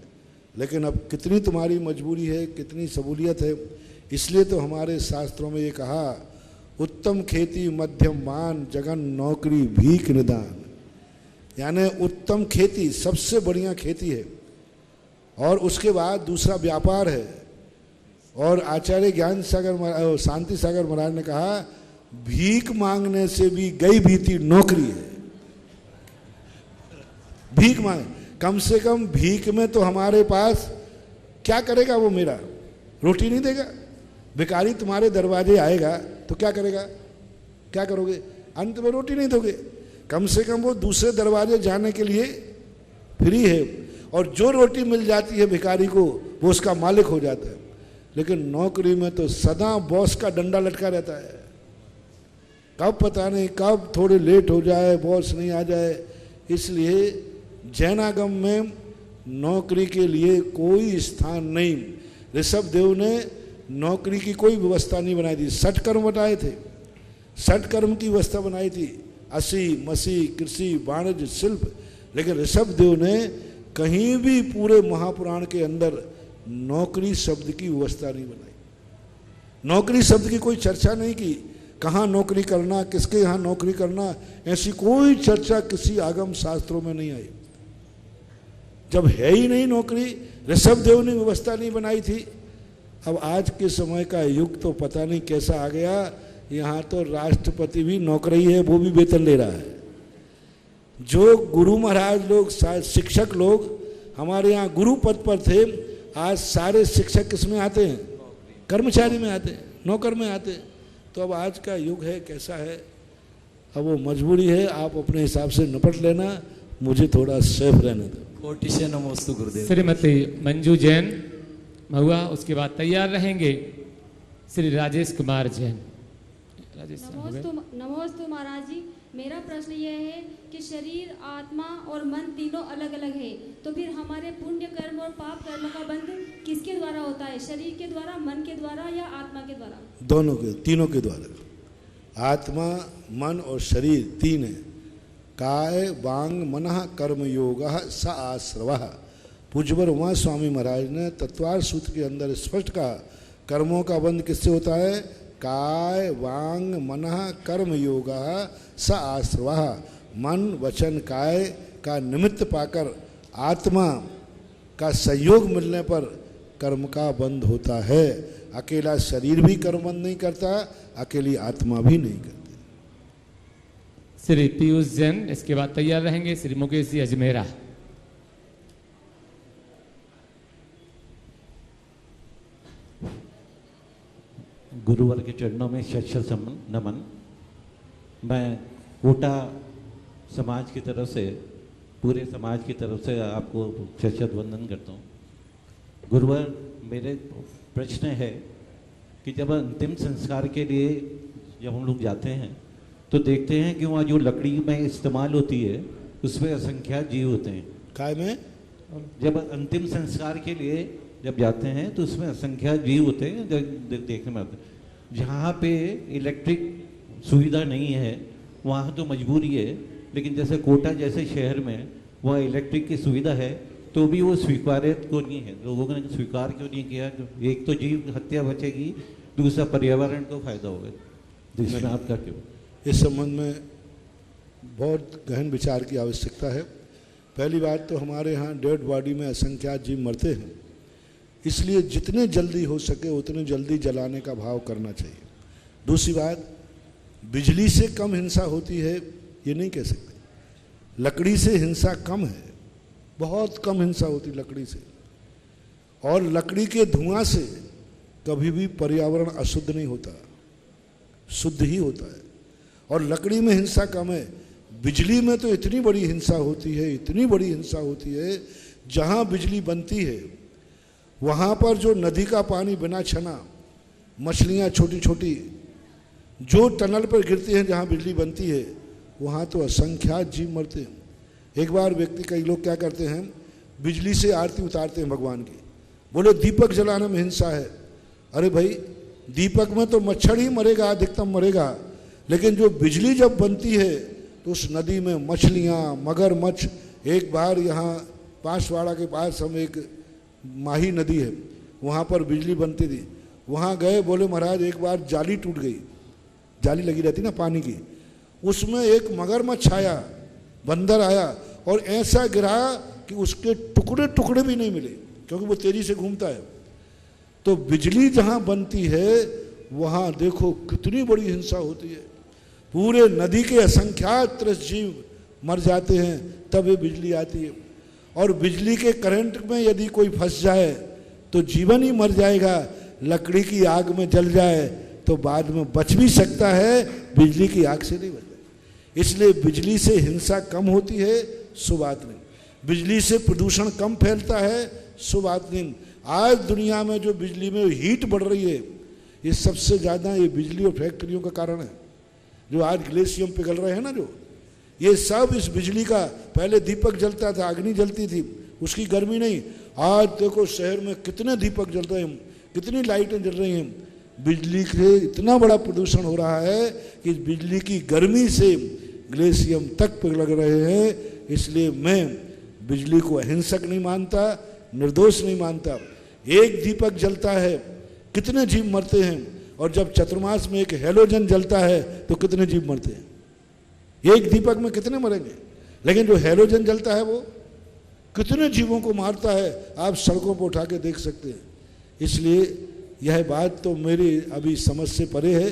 लेकिन अब कितनी तुम्हारी मजबूरी है, कितनी सहूलियत है, इसलिए तो हमारे शास्त्रों में ये कहा, उत्तम खेती मध्यम मान, जगन नौकरी भीख निदान। यानी उत्तम खेती सबसे बढ़िया खेती है, और उसके बाद दूसरा व्यापार है। और आचार्य ज्ञान सागर शांति सागर महाराज ने कहा, भीख मांगने से भी गई बीती नौकरी है। भीख मांग, कम से कम भीख में तो हमारे पास क्या करेगा वो, मेरा रोटी नहीं देगा। भिखारी तुम्हारे दरवाजे आएगा तो क्या करेगा, क्या करोगे? अंत में रोटी नहीं दोगे। कम से कम वो दूसरे दरवाजे जाने के लिए फ्री है, और जो रोटी मिल जाती है भिखारी को वो उसका मालिक हो जाता है। लेकिन नौकरी में तो सदा बॉस का डंडा लटका रहता है, कब पता नहीं कब थोड़े लेट हो जाए, बॉस नहीं आ जाए। इसलिए जैनागम में नौकरी के लिए कोई स्थान नहीं। ऋषभ देव ने नौकरी की कोई व्यवस्था नहीं बनाई थी। 60 कर्म बताए थे, 60 कर्म की व्यवस्था बनाई थी, असी मसी कृषि वाणिज्य शिल्प। लेकिन ऋषभ देव ने कहीं भी पूरे महापुराण के अंदर नौकरी शब्द की व्यवस्था नहीं बनाई, नौकरी शब्द की कोई चर्चा नहीं की। कहाँ नौकरी करना, किसके यहाँ नौकरी करना, ऐसी कोई चर्चा किसी आगम शास्त्रों में नहीं आई। जब है ही नहीं नौकरी, ऋषभ देव ने व्यवस्था नहीं बनाई थी। अब आज के समय का युग तो पता नहीं कैसा आ गया, यहाँ तो राष्ट्रपति भी नौकरी है, वो भी वेतन ले रहा है। जो गुरु महाराज लोग, शिक्षक लोग हमारे यहाँ गुरु पद पर थे, आज सारे शिक्षक किसमें आते हैं? कर्मचारी में आते हैं, नौकर में आते हैं। तो अब आज का युग है कैसा है, अब वो मजबूरी है, आप अपने हिसाब से निपट लेना, मुझे थोड़ा सेफ रहने दो। कोटि से नमोस्तु गुरुदेव। श्रीमती मंजू जैन महुआ, उसके बाद तैयार रहेंगे श्री राजेश कुमार जैन। नमोस्तु महाराज जी, मेरा प्रश्न यह है कि शरीर, आत्मा और मन तीनों अलग अलग है, तो फिर हमारे पुण्य कर्म और पाप कर्म का बंध किसके द्वारा होता है? शरीर के द्वारा, मन के द्वारा या आत्मा के द्वारा? दोनों के, तीनों के द्वारा। आत्मा, मन और शरीर तीन है। काय वांग मनः कर्म योगः स आश्रवः। पूज्यवर उमा स्वामी महाराज ने तत्वार सूत्र के अंदर स्पष्ट कहा, कर्मों का बंध किससे होता है? काय वांग मनः कर्म योगः स आश्रवः। मन वचन काय का निमित्त पाकर आत्मा का सहयोग मिलने पर कर्म का बंध होता है। अकेला शरीर भी कर्म बंध नहीं करता, अकेली आत्मा भी नहीं करती। श्री पीयूष जैन, इसके बाद तैयार रहेंगे श्री मुकेश जी अजमेरा। गुरुवर के चरणों में शत नमन। मैं कोटा समाज की तरफ से, पूरे समाज की तरफ से आपको शत वंदन करता हूँ। गुरुवर, मेरे प्रश्न है कि जब अंतिम संस्कार के लिए जब हम लोग जाते हैं तो देखते हैं कि वहाँ जो लकड़ी में इस्तेमाल होती है उसमें असंख्यात जीव होते हैं। काय में? जब अंतिम संस्कार के लिए जब जाते हैं तो उसमें असंख्यात जीव होते हैं, देखने में आते हैं। जहाँ पे इलेक्ट्रिक सुविधा नहीं है वहाँ तो मजबूरी है, लेकिन जैसे कोटा जैसे शहर में वहाँ इलेक्ट्रिक की सुविधा है तो भी वो स्वीकार्य को नहीं है, लोगों ने स्वीकार क्यों नहीं किया? एक तो जीव हत्या बचेगी, दूसरा पर्यावरण को फायदा होगा, जिसमें आपका क्यों? इस संबंध में बहुत गहन विचार की आवश्यकता है। पहली बात तो हमारे यहाँ डेड बॉडी में असंख्यात जीव मरते हैं, इसलिए जितने जल्दी हो सके उतने जल्दी जलाने का भाव करना चाहिए। दूसरी बात, बिजली से कम हिंसा होती है ये नहीं कह सकते, लकड़ी से हिंसा कम है, बहुत कम हिंसा होती लकड़ी से। और लकड़ी के धुआं से कभी भी पर्यावरण अशुद्ध नहीं होता, शुद्ध ही होता है। और लकड़ी में हिंसा कम है, बिजली में तो इतनी बड़ी हिंसा होती है, इतनी बड़ी हिंसा होती है। जहाँ बिजली बनती है वहाँ पर जो नदी का पानी बिना छना, मछलियाँ छोटी छोटी जो टनल पर गिरती हैं जहाँ बिजली बनती है, वहाँ तो असंख्यात जीव मरते हैं। एक बार व्यक्ति, कई लोग क्या करते हैं, बिजली से आरती उतारते हैं भगवान की, बोले दीपक जलाने में हिंसा है। अरे भाई, दीपक में तो मच्छर ही मरेगा, अधिकतम मरेगा, लेकिन जो बिजली जब बनती है तो उस नदी में मछलियाँ, मगरमच्छ। एक बार यहाँ पांचवाड़ा के पास हम एक माही नदी है, वहाँ पर बिजली बनती थी, वहाँ गए, बोले महाराज एक बार जाली टूट गई, जाली लगी रहती ना पानी की, उसमें एक मगरमच्छ आया, बंदर आया और ऐसा गिरा कि उसके टुकड़े टुकड़े भी नहीं मिले, क्योंकि वो तेजी से घूमता है। तो बिजली जहाँ बनती है वहाँ देखो कितनी बड़ी हिंसा होती है, पूरे नदी के असंख्यात जीव मर जाते हैं, तब ये बिजली आती है। और बिजली के करंट में यदि कोई फंस जाए तो जीवन ही मर जाएगा, लकड़ी की आग में जल जाए तो बाद में बच भी सकता है, बिजली की आग से नहीं बच। इसलिए बिजली से हिंसा कम होती है, सो बात नहीं। बिजली से प्रदूषण कम फैलता है, सो बात नहीं। आज दुनिया में जो बिजली में हीट बढ़ रही है, ये सबसे ज़्यादा ये बिजली और फैक्ट्रियों का कारण है। जो आज ग्लेशियम पिघल रहे हैं ना, जो ये सब इस बिजली का, पहले दीपक जलता था, अग्नि जलती थी, उसकी गर्मी नहीं। आज देखो शहर में कितने दीपक जल रहे हैं, कितनी लाइटें जल रही हैं। बिजली से इतना बड़ा प्रदूषण हो रहा है कि बिजली की गर्मी से ग्लेशियम तक पिघल रहे हैं। इसलिए मैं बिजली को अहिंसक नहीं मानता, निर्दोष नहीं मानता। एक दीपक जलता है, कितने जीव मरते हैं, और जब चतुर्मास में एक हेलोजन जलता है तो कितने जीव मरते हैं। एक दीपक में कितने मरेंगे, लेकिन जो हेलोजन जलता है वो कितने जीवों को मारता है, आप सड़कों पर उठा के देख सकते हैं। इसलिए यह बात तो मेरी अभी समझ से परे है।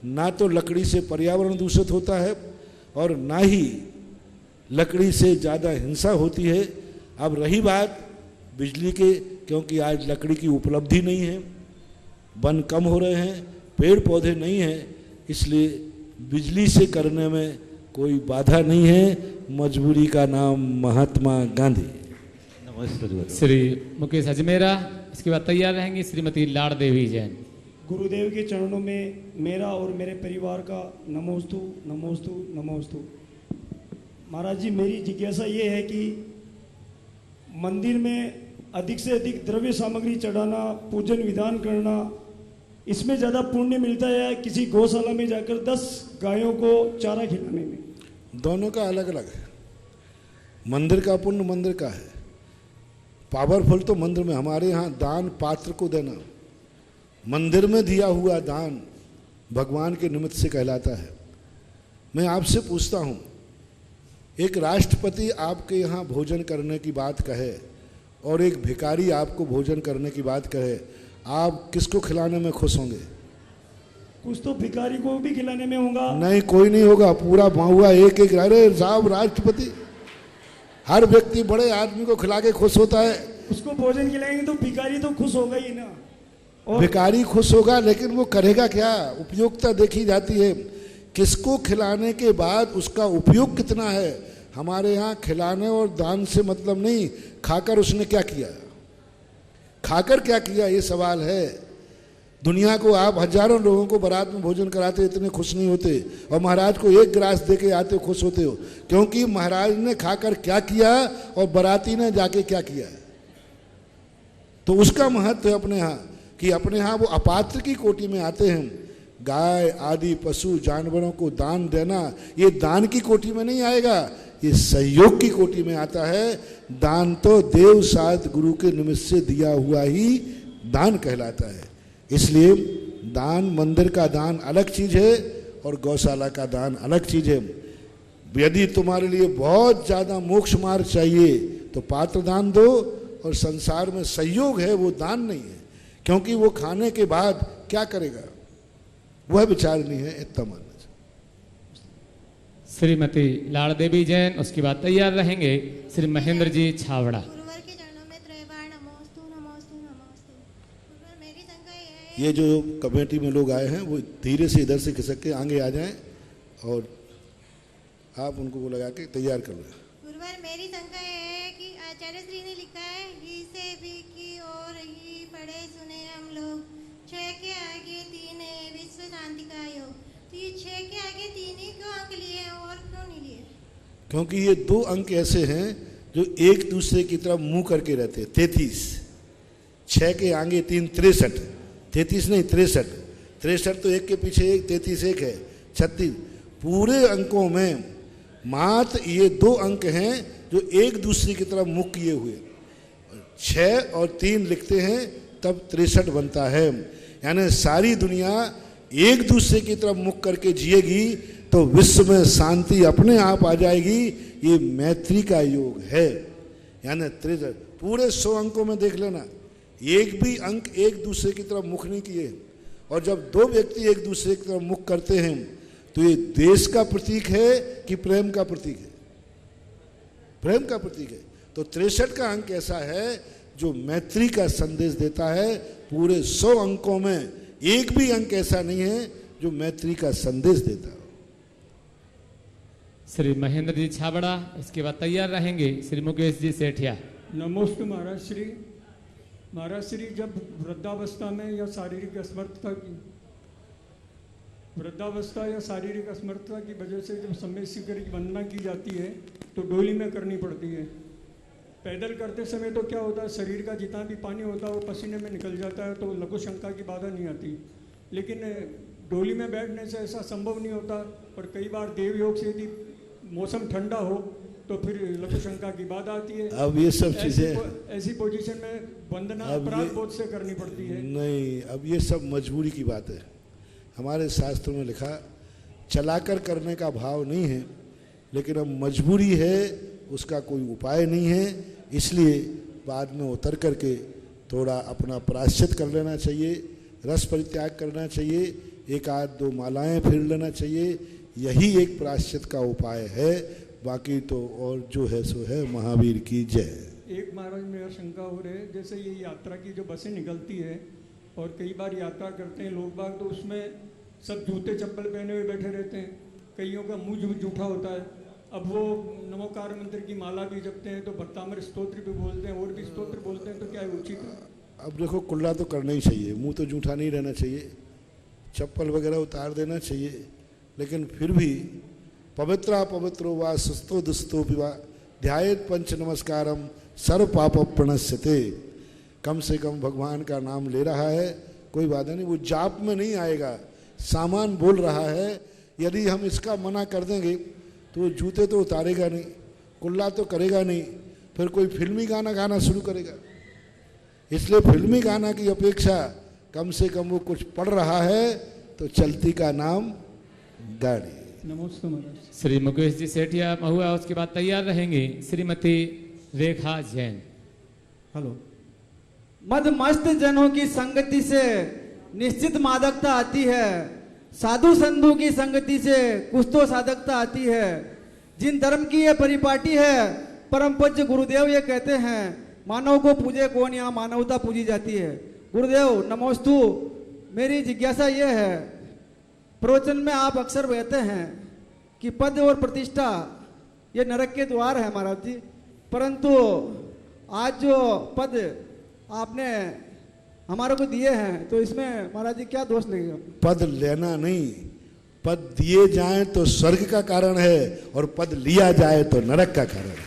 ना तो लकड़ी से पर्यावरण दूषित होता है और ना ही लकड़ी से ज़्यादा हिंसा होती है। अब रही बात बिजली के, क्योंकि आज लकड़ी की उपलब्धि नहीं है, वन कम हो रहे हैं, पेड़ पौधे नहीं हैं, इसलिए बिजली से करने में कोई बाधा नहीं है। मजबूरी का नाम महात्मा गांधी। नमस्ते श्री मुकेश अजमेरा, इसके बाद तैयार रहेंगी श्रीमती लाड़ देवी जैन। गुरुदेव के चरणों में मेरा और मेरे परिवार का नमोस्तु नमोस्तु नमोस्तु। महाराज जी, मेरी जिज्ञासा ये है कि मंदिर में अधिक से अधिक द्रव्य सामग्री चढ़ाना, पूजन विधान करना, इसमें ज़्यादा पुण्य मिलता है किसी गौशाला में जाकर 10 गायों को चारा खिलाने में? दोनों का अलग अलग है। मंदिर का पुण्य मंदिर का है, पावरफुल तो मंदिर में। हमारे यहाँ दान पात्र को देना, मंदिर में दिया हुआ दान भगवान के निमित्त से कहलाता है। मैं आपसे पूछता हूँ, एक राष्ट्रपति आपके यहाँ भोजन करने की बात कहे और एक भिखारी आपको भोजन करने की बात कहे, आप किसको खिलाने में खुश होंगे? कुछ तो भिखारी को भी खिलाने में होगा। नहीं, कोई नहीं होगा, पूरा हुआ एक एक। अरे साहब, राष्ट्रपति हर व्यक्ति बड़े आदमी को खिला के खुश होता है। उसको भोजन खिलाएंगे तो भिखारी तो खुश होगा ही ना। और भिखारी खुश होगा, लेकिन वो करेगा क्या? उपयोगिता देखी जाती है, किसको खिलाने के बाद उसका उपयोग कितना है। हमारे यहाँ खिलाने और दान से मतलब नहीं, खाकर उसने क्या किया, खाकर क्या किया, ये सवाल है। दुनिया को आप हजारों लोगों को बारात में भोजन कराते, इतने खुश नहीं होते, और महाराज को एक गिलास दे के आते खुश होते हो, क्योंकि महाराज ने खाकर क्या किया और बाराती ने जाके क्या किया। तो उसका महत्व है अपने यहाँ, कि अपने यहाँ वो अपात्र की कोटि में आते हैं। गाय आदि पशु जानवरों को दान देना, ये दान की कोटि में नहीं आएगा, ये सहयोग की कोटि में आता है। दान तो देव साध गुरु के निमित्त से दिया हुआ ही दान कहलाता है। इसलिए दान, मंदिर का दान अलग चीज है और गौशाला का दान अलग चीज है। यदि तुम्हारे लिए बहुत ज्यादा मोक्ष मार्ग चाहिए तो पात्र दान दो, और संसार में सहयोग है वो दान नहीं है, क्योंकि वो खाने के बाद क्या करेगा वह विचार नहीं है। इतना मानना श्रीमती लाड़ देवी जैन, उसके बाद तैयार रहेंगे श्री महेंद्र जी छावड़ा। ये जो कमेटी में लोग आए हैं वो धीरे से इधर से खिसक के आगे आ जाएं और आप उनको वो लगा के तैयार कर लें। गुरुवर, मेरी शंका है कि आचार्य श्री ने लिखा है ही से भी की और ही पढ़े सुने हम लोग, 6 के आगे 3 है विश्व शांति का योग, तो ये 6 के आगे 3 ही क्यों अंक लिए और क्यों नहीं लिए? क्योंकि ये 2 अंक ऐसे हैं जो एक दूसरे की तरफ मुंह करके रहते हैं। 33, 6 के आगे 3, 63, 33 नहीं 63, 63 तो एक के पीछे एक, 33 एक है, 36। पूरे अंकों में मात्र ये 2 अंक हैं जो एक दूसरे की तरफ मुख किए हुए। 6 और 3 लिखते हैं तब 63 बनता है। यानी सारी दुनिया एक दूसरे की तरफ मुख करके जिएगी तो विश्व में शांति अपने आप आ जाएगी। ये मैत्री का योग है। यानी 63 पूरे 100 अंकों में देख लेना, एक भी अंक एक दूसरे की तरफ मुख नहीं किए। और जब 2 व्यक्ति एक दूसरे की तरफ मुख करते हैं तो ये देश का प्रतीक है कि प्रेम का प्रतीक है? प्रेम का प्रतीक है। तो 63 का अंक ऐसा है जो मैत्री का संदेश देता है। पूरे 100 अंकों में एक भी अंक ऐसा नहीं है जो मैत्री का संदेश देता हो। श्री महेंद्र जी छाबड़ा, इसके बाद तैयार रहेंगे श्री मुकेश जी सेठिया। नमोस्तु महाराज श्री। महाराज श्री, जब वृद्धावस्था में या शारीरिक असमर्थता की वजह से जब समय शिखर की वंदना की जाती है तो डोली में करनी पड़ती है। पैदल करते समय तो क्या होता है, शरीर का जितना भी पानी होता है वो पसीने में निकल जाता है, तो लघु शंका की बाधा नहीं आती। लेकिन डोली में बैठने से ऐसा संभव नहीं होता, और कई बार देव योग से यदि मौसम ठंडा हो तो फिर लघु शंका की बाधा आती है। अब ये सब चीजें ऐसी पोजीशन में वंदना अपराध बोध से करनी पड़ती है। नहीं, अब ये सब मजबूरी की बात है। हमारे शास्त्रों में लिखा चलाकर करने का भाव नहीं है, लेकिन अब मजबूरी है, उसका कोई उपाय नहीं है। इसलिए बाद में उतर करके थोड़ा अपना प्रायश्चित कर लेना चाहिए, रस परित्याग करना चाहिए, 1-2 मालाएं फिर लेना चाहिए। यही एक प्रायश्चित का उपाय है। बाकी तो और जो है सो है। महावीर की जय। एक महाराज मेरा शंका हो रही है, जैसे ये यात्रा की जो बसें निकलती है और कई बार यात्रा करते हैं लोग बाग, तो उसमें सब जूते चप्पल पहने हुए बैठे रहते हैं, कईयों का मुंह जूठा होता है। अब वो नमोकार मंत्र की माला भी जपते हैं तो भक्तामृत स्तोत्र भी बोलते हैं और भी स्तोत्र बोलते हैं, तो क्या उचित है? अब देखो, कुल्ला तो करना ही चाहिए, मुंह तो जूठा नहीं रहना चाहिए, चप्पल वगैरह उतार देना चाहिए, लेकिन फिर भी पवित्रा पवित्रो वा सुस्तो दुस्तो विवा ध्यायेत पंच नमस्कारम सर्व पाप प्रणश्यते। कम से कम भगवान का नाम ले रहा है, कोई बाधा नहीं, वो जाप में नहीं आएगा, सामान बोल रहा है। यदि हम इसका मना कर देंगे तो जूते तो उतारेगा नहीं, कुल्ला तो करेगा नहीं, फिर कोई फिल्मी गाना गाना शुरू करेगा। इसलिए फिल्मी गाना की अपेक्षा कम से कम वो कुछ पढ़ रहा है तो चलती का नाम गाड़ी। नमस्ते महाराज। श्री मुकेश जी सेठिया महुआ, उसके बाद तैयार रहेंगे श्रीमती रेखा जैन। हेलो। मदमस्त जनों की संगति से निश्चित मादकता आती है, साधु संतों की संगति से कुछ तो साधकता आती है। जिन धर्म की ये परिपाटी है, परम पूज्य गुरुदेव ये कहते हैं, मानव को पूजे कौन, यहाँ मानवता पूजी जाती है। गुरुदेव नमोस्तु। मेरी जिज्ञासा ये है, प्रवचन में आप अक्सर कहते हैं कि पद और प्रतिष्ठा ये नरक के द्वार है महाराज जी, परंतु आज जो पद आपने हमारे को दिए हैं तो इसमें महाराज जी क्या दोष लगेगा? पद लेना नहीं, पद दिए जाएं तो स्वर्ग का कारण है और पद लिया जाए तो नरक का कारण है।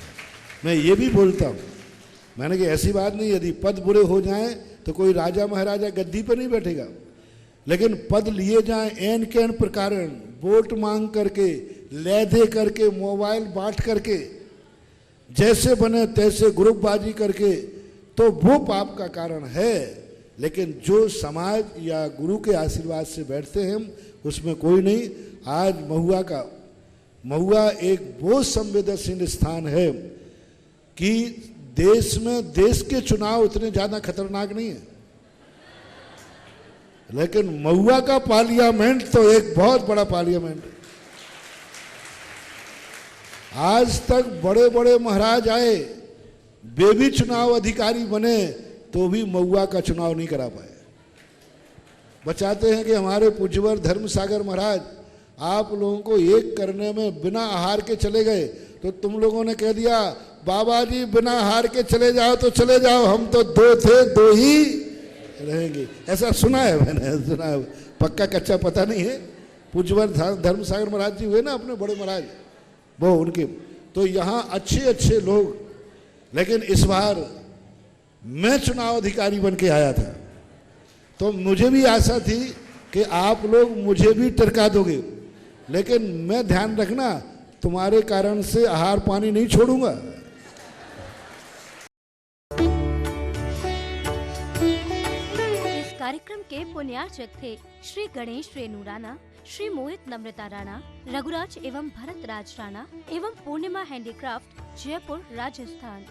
मैं ये भी बोलता हूँ, मैंने कि ऐसी बात नहीं, यदि पद बुरे हो जाएं तो कोई राजा महाराजा गद्दी पर नहीं बैठेगा, लेकिन पद लिए जाएं एन के एन प्रकार, वोट मांग करके, ले दे करके, मोबाइल बांट करके, जैसे बने तैसे ग्रुपबाजी करके, तो वो पाप का कारण है। लेकिन जो समाज या गुरु के आशीर्वाद से बैठते हैं उसमें कोई नहीं। आज महुआ एक बहुत संवेदनशील स्थान है कि देश में देश के चुनाव उतने ज्यादा खतरनाक नहीं है, लेकिन महुआ का पार्लियामेंट तो एक बहुत बड़ा पार्लियामेंट है। आज तक बड़े बड़े महाराज आए, वे भी चुनाव अधिकारी बने तो भी महुआ का चुनाव नहीं करा पाए। बचाते हैं कि हमारे पूज्यवर धर्मसागर महाराज आप लोगों को एक करने में बिना आहार के चले गए, तो तुम लोगों ने कह दिया बाबा जी बिना आहार के चले जाओ तो चले जाओ, हम तो दो थे दो ही रहेंगे। ऐसा सुना है, मैंने सुना है, पक्का कच्चा पता नहीं है। पूज्यवर धर्मसागर महाराज जी हुए ना अपने बड़े महाराज, वो उनके तो यहाँ अच्छे अच्छे लोग। लेकिन इस बार मैं चुनाव अधिकारी बन के आया था, तो मुझे भी आशा थी कि आप लोग मुझे भी टरका दोगे, लेकिन मैं ध्यान रखना तुम्हारे कारण से आहार पानी नहीं छोड़ूंगा। इस कार्यक्रम के पुण्यार्चक थे श्री गणेश रेणु राणा, श्री मोहित नम्रता राणा, रघुराज एवं भरत राज राणा एवं पूर्णिमा हैंडीक्राफ्ट, जयपुर, राजस्थान।